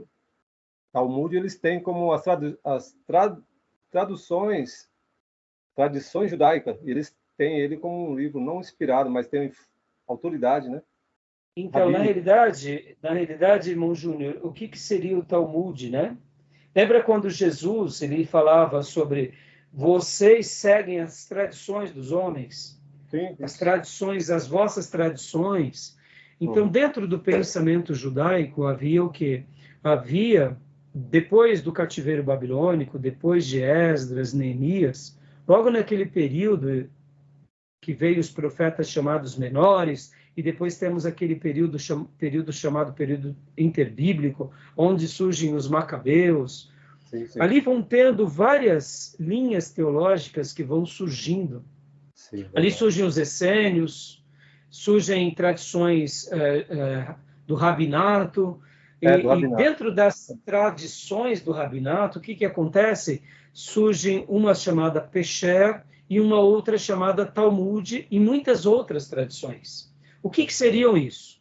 Speaker 3: Talmud eles têm como as tradições judaicas. Eles têm ele como um livro não inspirado, mas tem autoridade, né?
Speaker 1: Então, na realidade, irmão Júnior, o que seria o Talmud, né? Lembra quando Jesus ele falava sobre vocês seguem as tradições dos homens?
Speaker 3: Sim.
Speaker 1: As vossas tradições. Então, dentro do pensamento judaico, havia o quê? Havia, depois do cativeiro babilônico, depois de Esdras, Neemias, logo naquele período que veio os profetas chamados menores, e depois temos aquele período chamado período interbíblico, onde surgem os macabeus.
Speaker 3: Sim.
Speaker 1: Ali vão tendo várias linhas teológicas que vão surgindo.
Speaker 3: Sim,
Speaker 1: ali surgem os essênios, surgem tradições do rabinato, e dentro das tradições do rabinato, o que acontece? Surgem uma chamada Pesher e uma outra chamada Talmud e muitas outras tradições. O que seriam isso?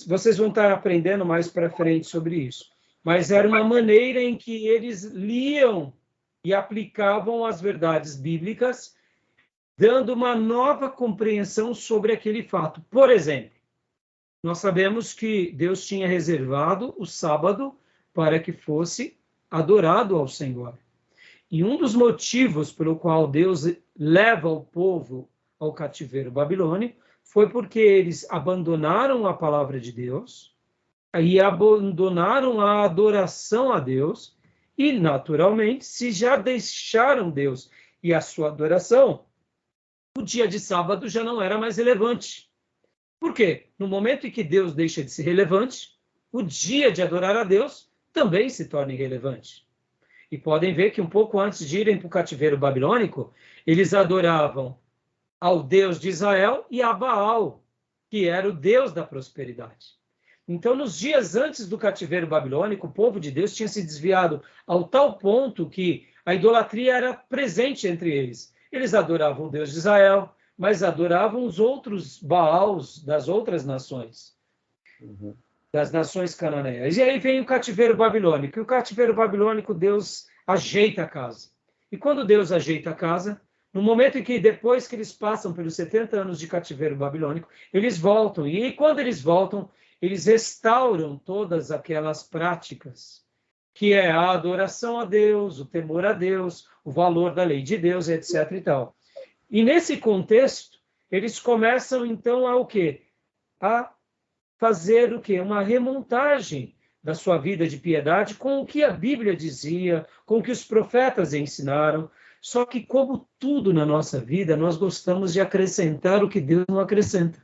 Speaker 1: Vocês vão estar aprendendo mais para frente sobre isso. Mas era uma maneira em que eles liam e aplicavam as verdades bíblicas, dando uma nova compreensão sobre aquele fato. Por exemplo, nós sabemos que Deus tinha reservado o sábado para que fosse adorado ao Senhor. E um dos motivos pelo qual Deus leva o povo ao cativeiro babilônico foi porque eles abandonaram a palavra de Deus e abandonaram a adoração a Deus e, naturalmente, se já deixaram Deus e a sua adoração, o dia de sábado já não era mais relevante. Por quê? No momento em que Deus deixa de ser relevante, o dia de adorar a Deus também se torna irrelevante. E podem ver que um pouco antes de irem para o cativeiro babilônico, eles adoravam ao Deus de Israel e a Baal, que era o Deus da prosperidade. Então, nos dias antes do cativeiro babilônico, o povo de Deus tinha se desviado ao tal ponto que a idolatria era presente entre eles. Eles adoravam o Deus de Israel, mas adoravam os outros Baals das outras nações, das nações cananeias. E aí vem o cativeiro babilônico. E o cativeiro babilônico, Deus ajeita a casa. E quando Deus ajeita a casa, no momento em que, depois que eles passam pelos 70 anos de cativeiro babilônico, eles voltam. E quando eles voltam, eles restauram todas aquelas práticas, que é a adoração a Deus, o temor a Deus, o valor da lei de Deus, etc. e tal. E nesse contexto, eles começam, então, a o quê? A fazer o quê? Uma remontagem da sua vida de piedade com o que a Bíblia dizia, com o que os profetas ensinaram. Só que, como tudo na nossa vida, nós gostamos de acrescentar o que Deus não acrescenta.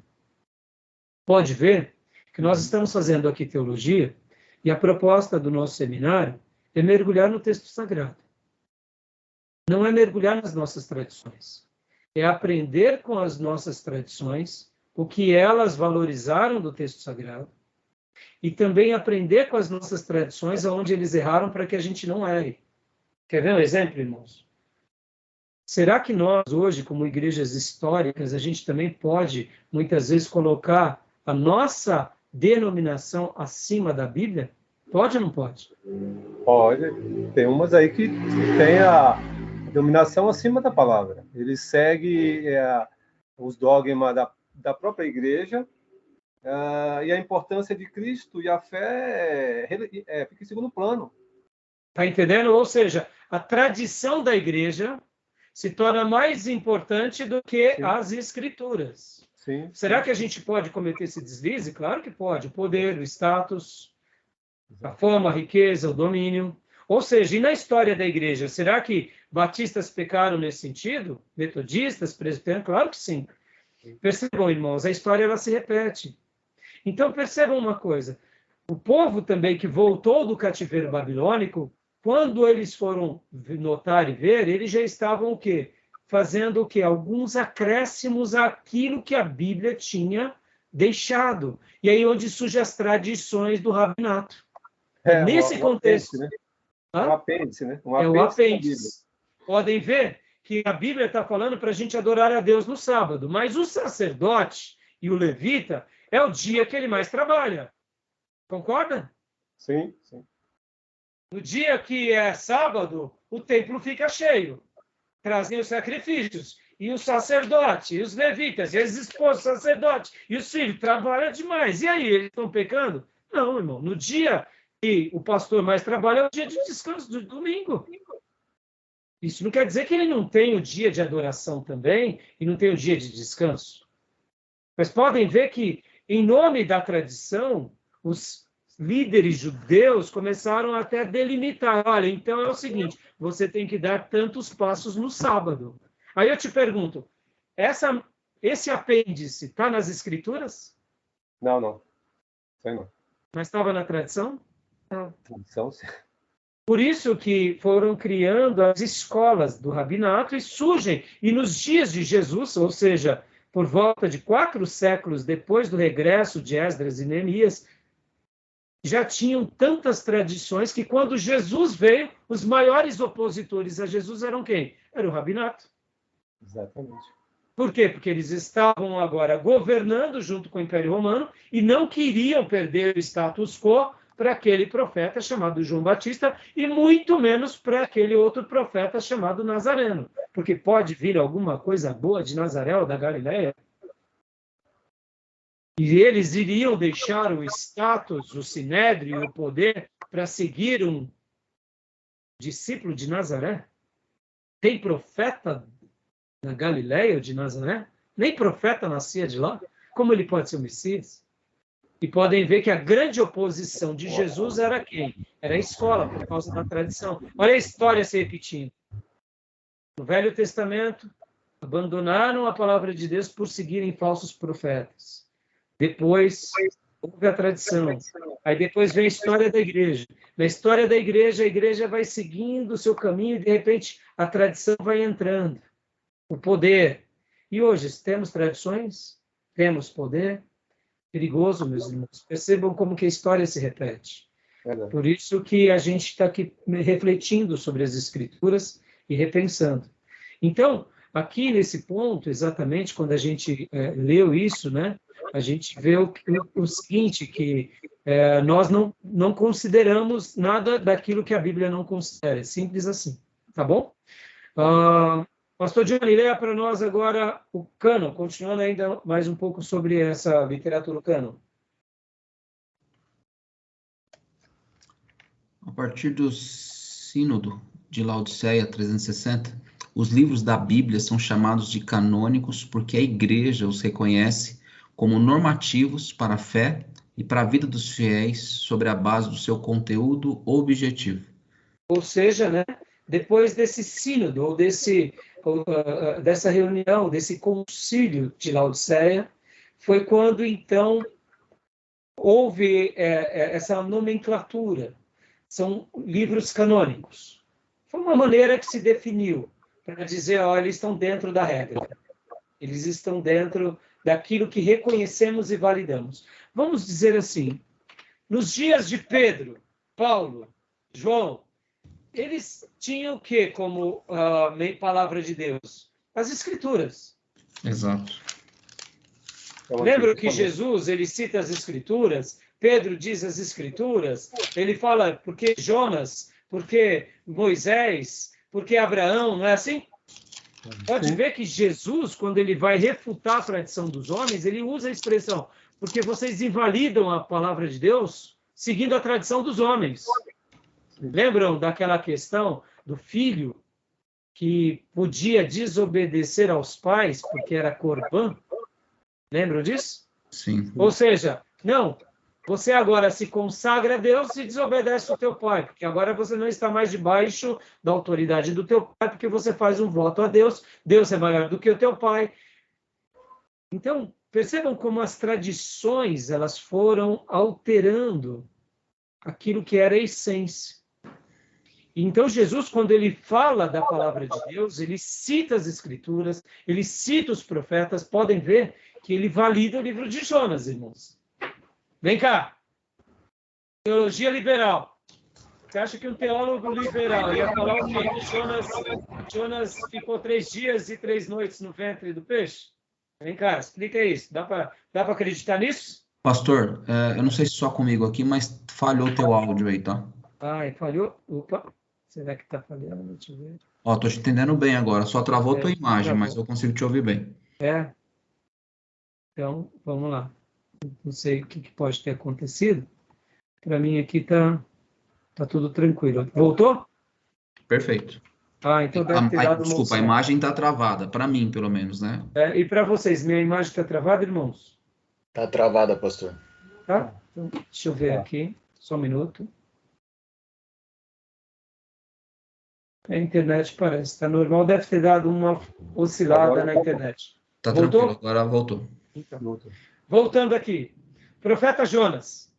Speaker 1: Pode ver que nós estamos fazendo aqui teologia e a proposta do nosso seminário é mergulhar no texto sagrado. Não é mergulhar nas nossas tradições. É aprender com as nossas tradições o que elas valorizaram do texto sagrado e também aprender com as nossas tradições aonde eles erraram para que a gente não erre. Quer ver um exemplo, irmãos? Será que nós, hoje, como igrejas históricas, a gente também pode, muitas vezes, colocar a nossa denominação acima da Bíblia? Pode ou não pode?
Speaker 3: Pode. Tem umas aí que tem a denominação acima da palavra. Eles seguem os dogmas da própria igreja e a importância de Cristo e a fé fica em segundo plano.
Speaker 1: Está entendendo? Ou seja, a tradição da igreja se torna mais importante do que
Speaker 3: Sim.
Speaker 1: as escrituras.
Speaker 3: Sim.
Speaker 1: Será que a gente pode cometer esse deslize? Claro que pode. O poder, o status, a fama, a riqueza, o domínio. Ou seja, e na história da igreja, será que batistas pecaram nesse sentido? Metodistas, presbiterianos? Claro que sim. Percebam, irmãos, a história ela se repete. Então, percebam uma coisa. O povo também que voltou do cativeiro babilônico, quando eles foram notar e ver, eles já estavam o quê? Fazendo o quê? Alguns acréscimos àquilo que a Bíblia tinha deixado. E aí onde surgem as tradições do rabinato. Nesse contexto...
Speaker 3: Apêndice, né? Um apêndice, né?
Speaker 1: É o apêndice. Podem ver que a Bíblia está falando para a gente adorar a Deus no sábado, mas o sacerdote e o levita é o dia que ele mais trabalha. Concorda?
Speaker 3: Sim, sim.
Speaker 1: No dia que é sábado, o templo fica cheio. Trazem os sacrifícios. E o sacerdote, e os levitas, e as esposas do sacerdote, e os filhos trabalham demais. E aí, eles estão pecando? Não, irmão. No dia que o pastor mais trabalha é o dia de descanso do domingo. Isso não quer dizer que ele não tem o dia de adoração também e não tem o dia de descanso. Mas podem ver que, em nome da tradição, os líderes judeus começaram até a delimitar. Olha, então é o seguinte, você tem que dar tantos passos no sábado. Aí eu te pergunto, esse apêndice está nas escrituras?
Speaker 3: Não. Sei não.
Speaker 1: Mas estava na tradição? Não.
Speaker 3: Tradição, sim.
Speaker 1: Por isso que foram criando as escolas do rabinato e surgem. E nos dias de Jesus, ou seja, por volta de 4 séculos depois do regresso de Esdras e Neemias, já tinham tantas tradições que quando Jesus veio, os maiores opositores a Jesus eram quem? Era o rabinato.
Speaker 3: Exatamente.
Speaker 1: Por quê? Porque eles estavam agora governando junto com o Império Romano e não queriam perder o status quo para aquele profeta chamado João Batista e muito menos para aquele outro profeta chamado Nazareno. Porque pode vir alguma coisa boa de Nazaré ou da Galileia. E eles iriam deixar o status, o sinédrio e o poder para seguir um discípulo de Nazaré? Tem profeta na Galileia ou de Nazaré? Nem profeta nascia de lá. como ele pode ser o Messias? E podem ver que a grande oposição de Jesus era quem? Era a escola, por causa da tradição. Olha a história se repetindo. No Velho Testamento, abandonaram a palavra de Deus por seguirem falsos profetas. Depois, houve a tradição. Aí depois vem a história da igreja. Na história da igreja, a igreja vai seguindo o seu caminho e, de repente, a tradição vai entrando. O poder. E hoje, temos tradições? Temos poder? Perigoso, meus irmãos. Percebam como que a história se repete. Por isso que a gente está aqui refletindo sobre as Escrituras e repensando. Então, aqui nesse ponto, exatamente, quando a gente leu isso, né, a gente vê o seguinte, que nós não consideramos nada daquilo que a Bíblia não considera. É simples assim. Tá bom? Pastor Johnny, leia para nós agora o cânon, continuando ainda mais um pouco sobre essa literatura cânon.
Speaker 5: A partir do Sínodo de Laodiceia 360, os livros da Bíblia são chamados de canônicos porque a Igreja os reconhece como normativos para a fé e para a vida dos fiéis sobre a base do seu conteúdo objetivo.
Speaker 1: Ou seja, né, depois desse sínodo, ou dessa reunião, desse concílio de Laodiceia, foi quando, então, houve essa nomenclatura. São livros canônicos. Foi uma maneira que se definiu para dizer, olha, eles estão dentro da regra. Eles estão dentro daquilo que reconhecemos e validamos. Vamos dizer assim, nos dias de Pedro, Paulo, João, eles tinham o quê como palavra de Deus? As Escrituras.
Speaker 5: Exato.
Speaker 1: Lembra que Jesus, ele cita as Escrituras, Pedro diz as Escrituras, ele fala, porque Jonas, porque Moisés, porque Abraão, não é assim? Pode ver que Jesus, quando ele vai refutar a tradição dos homens, ele usa a expressão, porque vocês invalidam a palavra de Deus seguindo a tradição dos homens. Lembram daquela questão do filho que podia desobedecer aos pais porque era corbã? Lembram disso?
Speaker 5: Sim.
Speaker 1: Ou seja, não, você agora se consagra a Deus e desobedece ao teu pai, porque agora você não está mais debaixo da autoridade do teu pai, porque você faz um voto a Deus, Deus é maior do que o teu pai. Então, percebam como as tradições elas foram alterando aquilo que era a essência. Então, Jesus, quando ele fala da palavra de Deus, ele cita as Escrituras, ele cita os profetas, podem ver que ele valida o livro de Jonas, irmãos. Vem cá. Teologia liberal. Você acha que um teólogo liberal ia falar o quê? Que Jonas ficou 3 dias e 3 noites no ventre do peixe? Vem cá, explica isso. Dá para acreditar nisso?
Speaker 5: Pastor, eu não sei se só comigo aqui, mas falhou o teu áudio aí, tá?
Speaker 1: Falhou? Opa. Será que está falhando? Deixa eu ver.
Speaker 5: Tô te entendendo bem agora. Só travou tua imagem, mas eu consigo te ouvir bem.
Speaker 1: Então, vamos lá. Não sei o que pode ter acontecido. Para mim aqui tá tudo tranquilo. Voltou?
Speaker 5: Perfeito.
Speaker 1: Então deve ter dado
Speaker 5: desculpa, a imagem está travada. Para mim, pelo menos, né?
Speaker 1: E para vocês, minha imagem está travada, irmãos?
Speaker 2: Está travada, pastor.
Speaker 1: Tá? Então, deixa eu ver aqui. Só um minuto. A internet parece estar normal, deve ter dado uma oscilada na internet.
Speaker 5: Tá tranquilo, agora voltou.
Speaker 1: Então, voltando aqui. Profeta Jonas.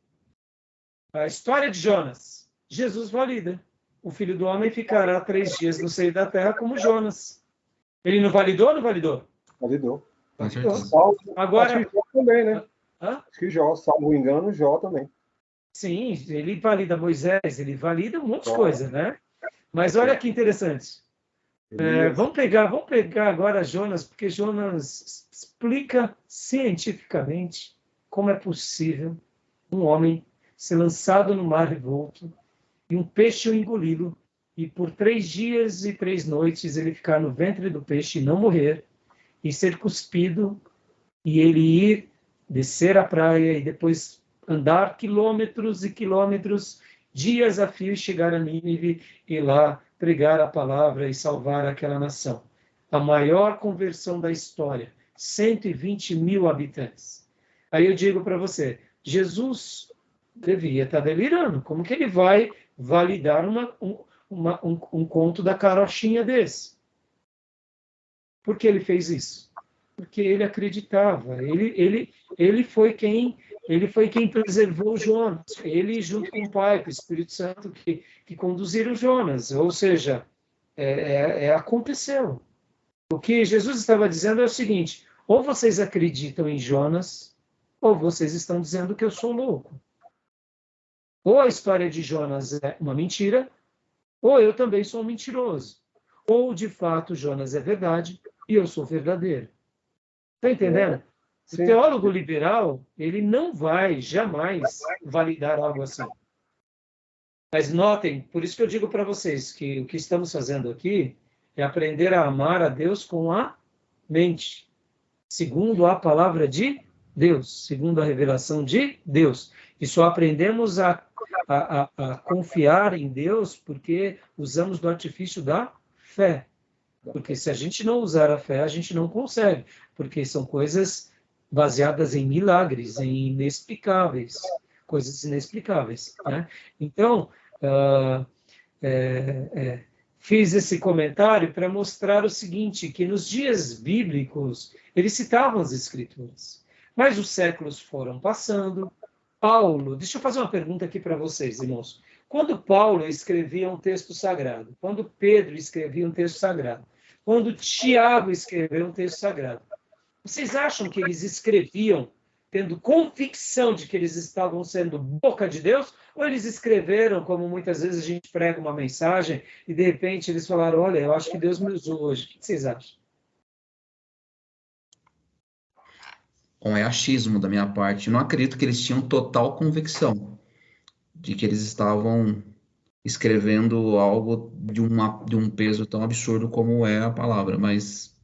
Speaker 1: A história de Jonas. Jesus valida. O Filho do Homem ficará 3 dias no seio da terra como Jonas. Ele não validou ou não validou?
Speaker 3: Validou.
Speaker 1: Agora...
Speaker 3: Acho que Jó também, né?
Speaker 1: Acho
Speaker 3: que Jó, salvo engano, Jó também.
Speaker 1: Sim, ele valida Moisés, ele valida um monte de coisa, né? Mas olha que interessante. Vamos pegar agora Jonas, porque Jonas explica cientificamente como é possível um homem ser lançado no mar revolto e um peixe o engoli-lo, e por 3 dias e 3 noites ele ficar no ventre do peixe e não morrer, e ser cuspido, e ele ir descer a praia e depois andar quilômetros e quilômetros, dias a fio, chegar a Nínive e lá pregar a palavra e salvar aquela nação. A maior conversão da história, 120 mil habitantes. Aí eu digo para você, Jesus deveria estar delirando. Como que ele vai validar um conto da carochinha desse? Por que ele fez isso? Porque ele acreditava. Ele foi quem preservou Jonas. Ele, junto com o Pai, com o Espírito Santo, que conduziram Jonas. Ou seja, aconteceu. O que Jesus estava dizendo é o seguinte: ou vocês acreditam em Jonas, ou vocês estão dizendo que eu sou louco. Ou a história de Jonas é uma mentira, ou eu também sou um mentiroso. Ou, de fato, Jonas é verdade e eu sou verdadeiro. Está entendendo? O teólogo liberal, ele não vai jamais validar algo assim. Mas notem, por isso que eu digo para vocês que o que estamos fazendo aqui é aprender a amar a Deus com a mente, segundo a palavra de Deus, segundo a revelação de Deus. E só aprendemos a confiar em Deus porque usamos do artifício da fé. Porque se a gente não usar a fé, a gente não consegue. Porque são coisas baseadas em milagres, em inexplicáveis. Coisas inexplicáveis. Né? Então, fiz esse comentário para mostrar o seguinte, que nos dias bíblicos, eles citavam as Escrituras. Mas os séculos foram passando. Paulo, deixa eu fazer uma pergunta aqui para vocês, irmãos. Quando Paulo escrevia um texto sagrado, quando Pedro escrevia um texto sagrado, quando Tiago escreveu um texto sagrado, vocês acham que eles escreviam tendo convicção de que eles estavam sendo boca de Deus? Ou eles escreveram, como muitas vezes a gente prega uma mensagem, e de repente eles falaram, olha, eu acho que Deus me usou hoje. O que vocês acham?
Speaker 5: Bom, é achismo da minha parte. Eu não acredito que eles tinham total convicção de que eles estavam escrevendo algo de um peso tão absurdo como é a palavra, mas,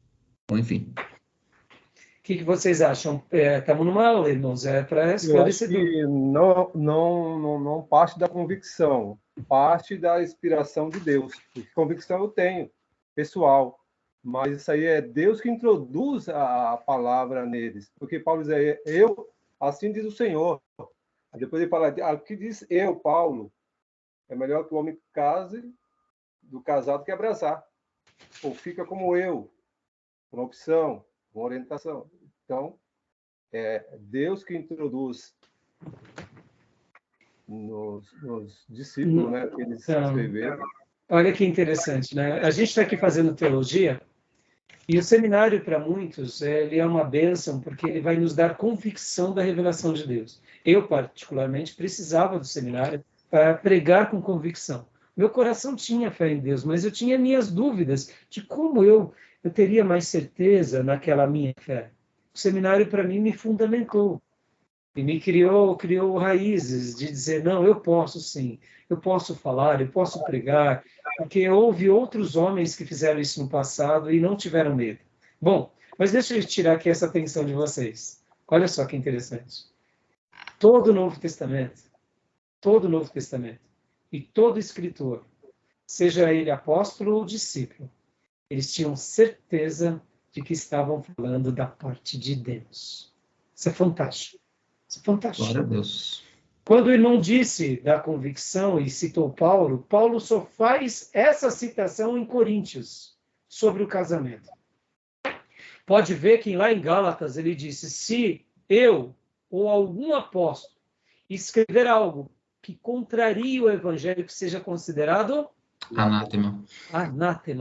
Speaker 5: bom, enfim.
Speaker 1: O que vocês acham? Estamos numa aula, irmãos, para esclarecer.
Speaker 3: Não parte da convicção, parte da inspiração de Deus. Convicção eu tenho, pessoal. Mas isso aí é Deus que introduz a palavra neles. Porque Paulo diz, assim diz o Senhor. Depois ele fala, aqui diz eu, Paulo. É melhor que o homem case do casado que abraçar. Ou fica como eu, com opção, com orientação. Então, é Deus que introduz nos discípulos, né, que eles escreveram.
Speaker 1: Olha que interessante, né? A gente está aqui fazendo teologia, e o seminário, para muitos, ele é uma bênção, porque ele vai nos dar convicção da revelação de Deus. Eu, particularmente, precisava do seminário para pregar com convicção. Meu coração tinha fé em Deus, mas eu tinha minhas dúvidas de como eu teria mais certeza naquela minha fé. O seminário, para mim, me fundamentou. E me criou raízes de dizer, não, eu posso sim, eu posso falar, eu posso pregar, porque houve outros homens que fizeram isso no passado e não tiveram medo. Bom, mas deixa eu tirar aqui essa atenção de vocês. Olha só que interessante. Todo o Novo Testamento, e todo escritor, seja ele apóstolo ou discípulo, eles tinham certeza de que estavam falando da parte de Deus. Isso é fantástico. Isso é fantástico.
Speaker 5: Glória a Deus.
Speaker 1: Quando o irmão disse da convicção e citou Paulo, Paulo só faz essa citação em Coríntios, sobre o casamento. Pode ver que lá em Gálatas ele disse, se eu ou algum apóstolo escrever algo que contraria o evangelho, que seja considerado anátema,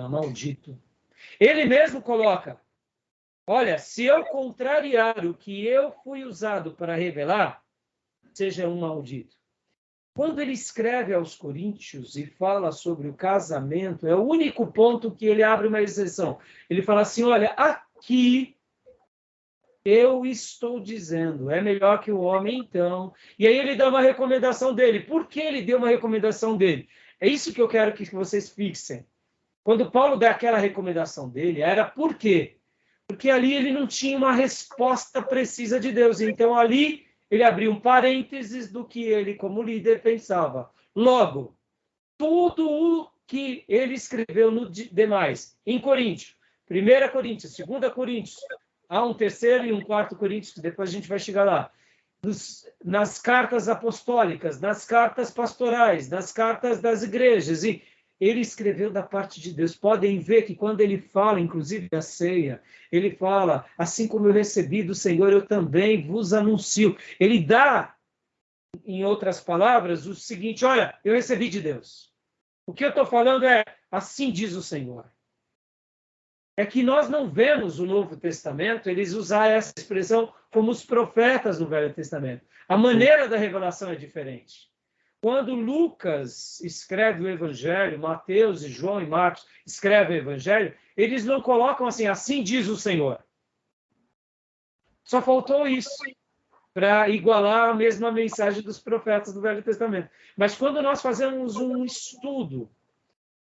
Speaker 1: maldito. Ele mesmo coloca, olha, se eu contrariar o que eu fui usado para revelar, seja um maldito. Quando ele escreve aos Coríntios e fala sobre o casamento, é o único ponto que ele abre uma exceção. Ele fala assim, olha, aqui eu estou dizendo, é melhor que o homem então. E aí ele dá uma recomendação dele. Por que ele deu uma recomendação dele? É isso que eu quero que vocês fixem. Quando Paulo dá aquela recomendação dele, era por quê? Porque ali ele não tinha uma resposta precisa de Deus. Então ali ele abriu um parênteses do que ele, como líder, pensava. Logo, tudo o que ele escreveu no demais, em Coríntios, 1 Coríntios, 2 Coríntios, há um terceiro e um quarto Coríntios, que depois a gente vai chegar lá. Nas cartas apostólicas, nas cartas pastorais, nas cartas das igrejas, e ele escreveu da parte de Deus. Podem ver que quando ele fala, inclusive na ceia, ele fala, assim como eu recebi do Senhor, eu também vos anuncio. Ele dá, em outras palavras, o seguinte, olha, eu recebi de Deus. O que eu estou falando é, assim diz o Senhor. É que nós não vemos o Novo Testamento, eles usar essa expressão como os profetas no Velho Testamento. A maneira da revelação é diferente. Quando Lucas escreve o Evangelho, Mateus e João e Marcos escrevem o Evangelho, eles não colocam assim diz o Senhor. Só faltou isso para igualar a mesma mensagem dos profetas do Velho Testamento. Mas quando nós fazemos um estudo,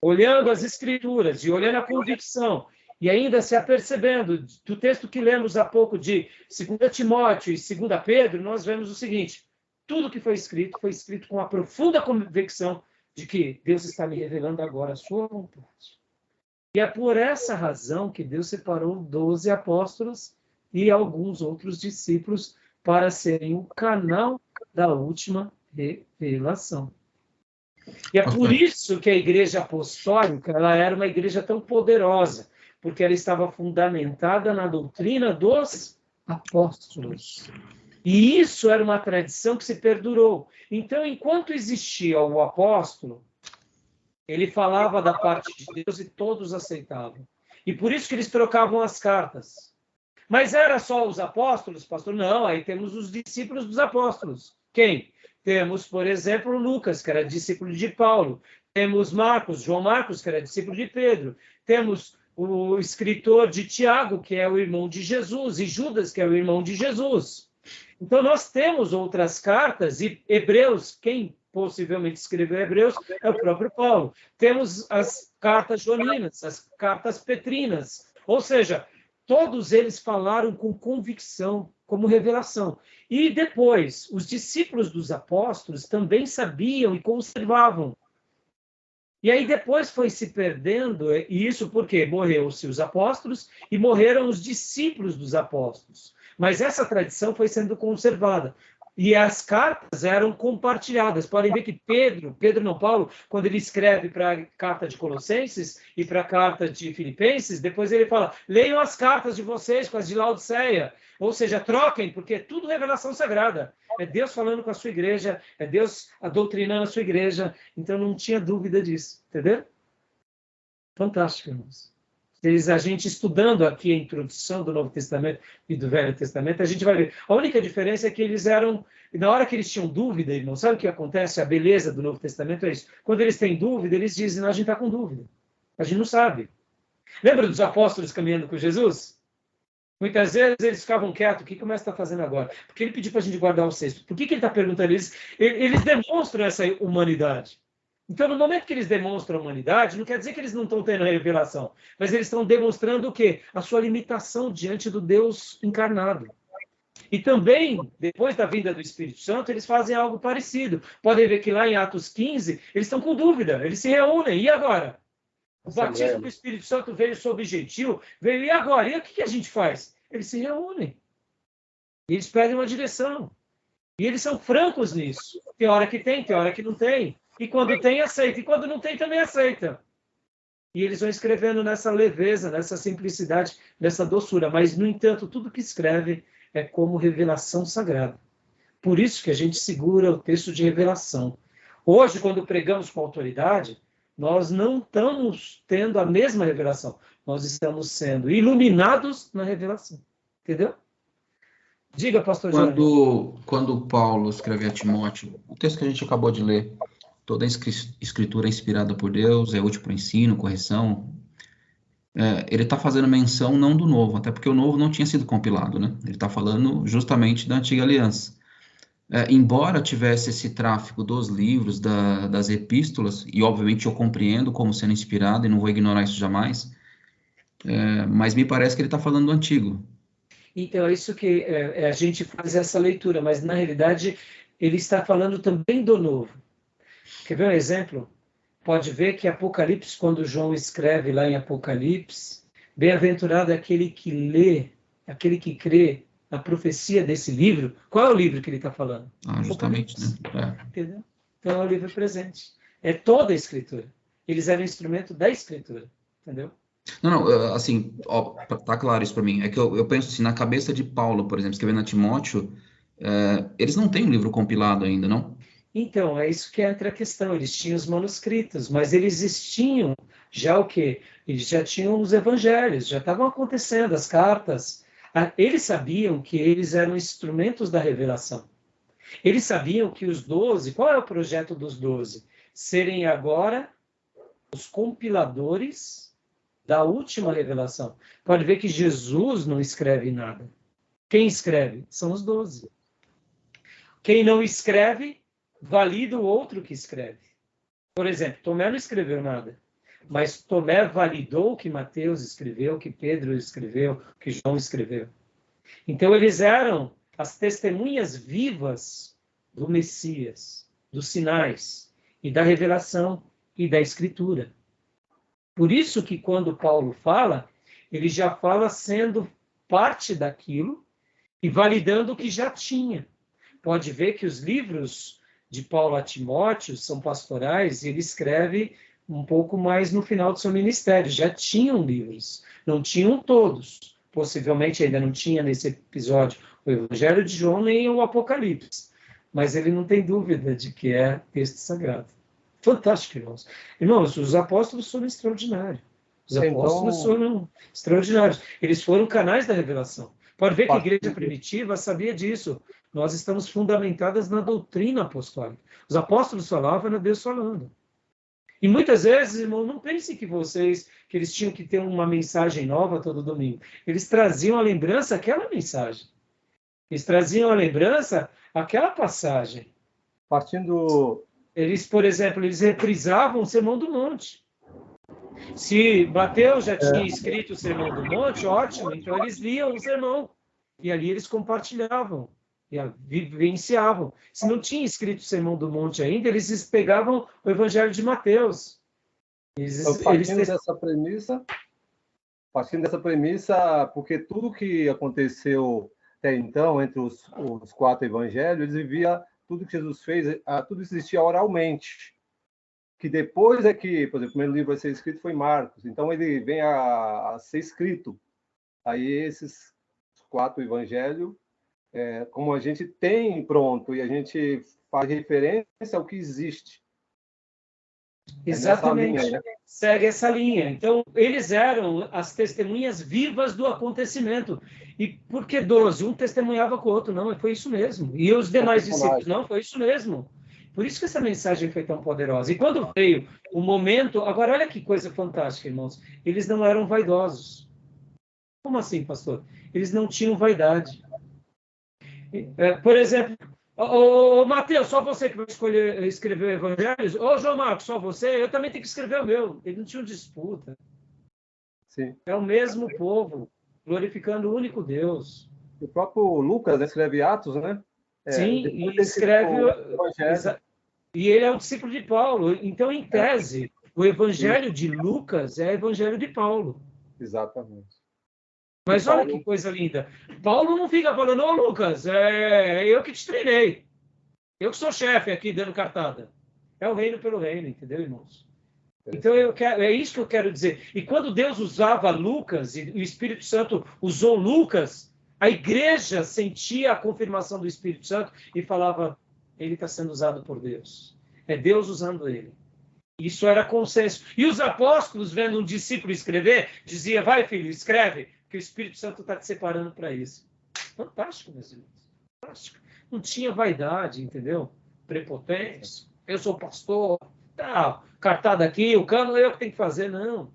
Speaker 1: olhando as Escrituras e olhando a convicção, e ainda se apercebendo do texto que lemos há pouco de 2 Timóteo e 2 Pedro, nós vemos o seguinte, tudo que foi escrito com a profunda convicção de que Deus está me revelando agora a sua vontade. E é por essa razão que Deus separou 12 apóstolos e alguns outros discípulos para serem o canal da última revelação. E é por isso que a igreja apostólica ela era uma igreja tão poderosa, porque ela estava fundamentada na doutrina dos apóstolos. E isso era uma tradição que se perdurou. Então, enquanto existia o apóstolo, ele falava da parte de Deus e todos aceitavam. E por isso que eles trocavam as cartas. Mas era só os apóstolos, pastor? Não, aí temos os discípulos dos apóstolos. Quem? Temos, por exemplo, Lucas, que era discípulo de Paulo. Temos Marcos, João Marcos, que era discípulo de Pedro. Temos o escritor de Tiago, que é o irmão de Jesus, e Judas, que é o irmão de Jesus. Então, nós temos outras cartas, e Hebreus, quem possivelmente escreveu Hebreus é o próprio Paulo. Temos as cartas joaninas, as cartas petrinas, ou seja, todos eles falaram com convicção, como revelação. E depois, os discípulos dos apóstolos também sabiam e conservavam. E aí depois foi se perdendo, e isso porque morreram-se os apóstolos e morreram os discípulos dos apóstolos. Mas essa tradição foi sendo conservada. E as cartas eram compartilhadas. Podem ver que Paulo, quando ele escreve para a carta de Colossenses e para a carta de Filipenses, depois ele fala, leiam as cartas de vocês com as de Laodiceia. Ou seja, troquem, porque é tudo revelação sagrada. É Deus falando com a sua igreja, é Deus doutrinando a sua igreja. Então não tinha dúvida disso, entendeu? Fantástico, irmãos. A gente estudando aqui a introdução do Novo Testamento e do Velho Testamento, a gente vai ver. A única diferença é que eles eram, na hora que eles tinham dúvida, irmão, sabe o que acontece? A beleza do Novo Testamento é isso. Quando eles têm dúvida, eles dizem, não, a gente está com dúvida. A gente não sabe. Lembra dos apóstolos caminhando com Jesus? Muitas vezes eles ficavam quietos. O que o mestre está fazendo agora? Porque ele pediu para a gente guardar o cesto. Por que ele está perguntando isso? Eles demonstram essa humanidade. Então, no momento que eles demonstram a humanidade, não quer dizer que eles não estão tendo revelação, mas eles estão demonstrando o quê? A sua limitação diante do Deus encarnado. E também, depois da vinda do Espírito Santo, eles fazem algo parecido. Podem ver que lá em Atos 15, eles estão com dúvida, eles se reúnem. E agora? O batismo do Espírito Santo veio sob gentil, veio e agora? E o que a gente faz? Eles se reúnem. E eles pedem uma direção. E eles são francos nisso. Tem hora que tem hora que não tem. E quando tem, aceita. E quando não tem, também aceita. E eles vão escrevendo nessa leveza, nessa simplicidade, nessa doçura. Mas, no entanto, tudo que escreve é como revelação sagrada. Por isso que a gente segura o texto de revelação. Hoje, quando pregamos com autoridade, nós não estamos tendo a mesma revelação. Nós estamos sendo iluminados na revelação. Entendeu? Diga, pastor Jorge.
Speaker 5: Quando Paulo escreve a Timóteo, o texto que a gente acabou de ler, toda a escritura é inspirada por Deus, é útil para o ensino, correção. Ele está fazendo menção não do novo, até porque o novo não tinha sido compilado, né? Ele está falando justamente da antiga aliança. Embora tivesse esse tráfico dos livros, das epístolas, e obviamente eu compreendo como sendo inspirado, e não vou ignorar isso jamais, mas me parece que ele está falando do antigo.
Speaker 1: Então, é isso que a gente faz essa leitura, mas na realidade ele está falando também do novo. Quer ver um exemplo? Pode ver que Apocalipse, quando João escreve lá em Apocalipse, bem-aventurado é aquele que lê aquele que crê na profecia desse livro, qual é o livro que ele está falando?
Speaker 5: Justamente, né?
Speaker 1: Entendeu? Então é o livro presente. É toda a Escritura. Eles eram instrumento da Escritura. Entendeu?
Speaker 5: Não, assim, ó, tá claro isso para mim. É que eu penso assim, na cabeça de Paulo, por exemplo, escrevendo a Timóteo, eles não têm um livro compilado ainda, não?
Speaker 1: Então, é isso que entra a questão. Eles tinham os manuscritos, mas eles tinham já o quê? Eles já tinham os evangelhos, já estavam acontecendo, as cartas. Eles sabiam que eles eram instrumentos da revelação. Eles sabiam que os 12, qual é o projeto dos 12? Serem agora os compiladores da última revelação. Pode ver que Jesus não escreve nada. Quem escreve? São os 12. Quem não escreve, valida o outro que escreve. Por exemplo, Tomé não escreveu nada, mas Tomé validou o que Mateus escreveu, o que Pedro escreveu, o que João escreveu. Então, eles eram as testemunhas vivas do Messias, dos sinais, e da revelação, e da Escritura. Por isso que quando Paulo fala, ele já fala sendo parte daquilo e validando o que já tinha. Pode ver que os livros de Paulo a Timóteo são pastorais e ele escreve um pouco mais no final do seu ministério. Já tinham livros, não tinham todos. Possivelmente ainda não tinha nesse episódio o Evangelho de João nem o Apocalipse. Mas ele não tem dúvida de que é texto sagrado. Fantástico, irmãos. Irmãos, os apóstolos foram extraordinários. Os apóstolos foram extraordinários. Eles foram canais da revelação. Pode ver que a igreja primitiva sabia disso. Nós estamos fundamentadas na doutrina apostólica. Os apóstolos falavam, era Deus falando. E muitas vezes, irmão, não pense que eles tinham que ter uma mensagem nova todo domingo. Eles traziam a lembrança aquela mensagem. Eles traziam a lembrança aquela passagem. Eles, por exemplo, eles reprisavam o Sermão do Monte. Se Mateus já tinha escrito o Sermão do Monte, ótimo, então eles liam o sermão. E ali eles compartilhavam, e vivenciavam. Se não tinha escrito o Sermão do Monte ainda, eles pegavam o Evangelho de Mateus.
Speaker 3: Partindo dessa premissa, porque tudo que aconteceu até então, entre os 4 evangelhos, eles viviam tudo que Jesus fez, tudo existia oralmente. Que depois é que, por exemplo, o primeiro livro a ser escrito foi Marcos, então ele vem a ser escrito. Aí esses 4 evangelhos, como a gente tem pronto, e a gente faz referência ao que existe.
Speaker 1: Exatamente,
Speaker 3: linha, né?
Speaker 1: Segue essa linha. Então, eles eram as testemunhas vivas do acontecimento. E por que 12? Um testemunhava com o outro, não, foi isso mesmo. E os demais discípulos, não, foi isso mesmo. Por isso que essa mensagem foi tão poderosa. E quando veio o momento... Agora, olha que coisa fantástica, irmãos. Eles não eram vaidosos. Como assim, pastor? Eles não tinham vaidade. Por exemplo, Mateus, só você que vai escrever o Evangelho? Ô, João Marcos, só você? Eu também tenho que escrever o meu. Eles não tinham disputa.
Speaker 3: Sim.
Speaker 1: É o mesmo povo, glorificando o único Deus.
Speaker 3: O próprio Lucas escreve Atos, né?
Speaker 1: Sim, e escreve... E ele é um discípulo de Paulo. Então, em tese, o Evangelho de Lucas é o Evangelho de Paulo.
Speaker 3: Exatamente.
Speaker 1: Mas olha que coisa linda. Paulo não fica falando, ô Lucas, eu que te treinei. Eu que sou chefe aqui dando cartada. É o reino pelo reino, entendeu, irmãos? Então, é isso que eu quero dizer. E quando Deus usava Lucas, e o Espírito Santo usou Lucas, a igreja sentia a confirmação do Espírito Santo e falava, ele está sendo usado por Deus. É Deus usando ele. Isso era consenso. E os apóstolos, vendo um discípulo escrever, dizia, vai filho, escreve, que o Espírito Santo está te separando para isso. Fantástico, meus irmãos. Fantástico. Não tinha vaidade, entendeu? Prepotência. Eu sou pastor, tal, cartada aqui, o cano eu que tenho que fazer, não.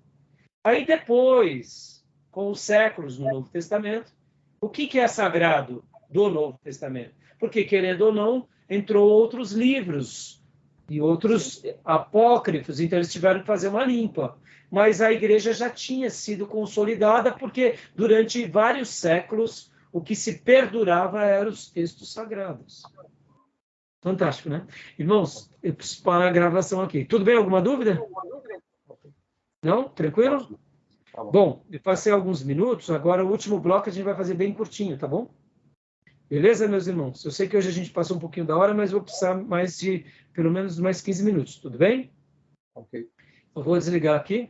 Speaker 1: Aí depois, com os séculos no Novo Testamento, o que é sagrado do Novo Testamento? Porque, querendo ou não, entrou outros livros e outros apócrifos, então eles tiveram que fazer uma limpa. Mas a igreja já tinha sido consolidada, porque durante vários séculos o que se perdurava eram os textos sagrados. Fantástico, né? Irmãos, eu preciso parar a gravação aqui. Tudo bem? Alguma dúvida? Não? Tranquilo?
Speaker 3: Tá bom.
Speaker 1: Bom, eu passei alguns minutos, agora o último bloco a gente vai fazer bem curtinho, tá bom? Beleza, meus irmãos? Eu sei que hoje a gente passou um pouquinho da hora, mas vou precisar mais de, pelo menos, mais 15 minutos, tudo bem?
Speaker 3: Ok.
Speaker 1: Eu vou desligar aqui.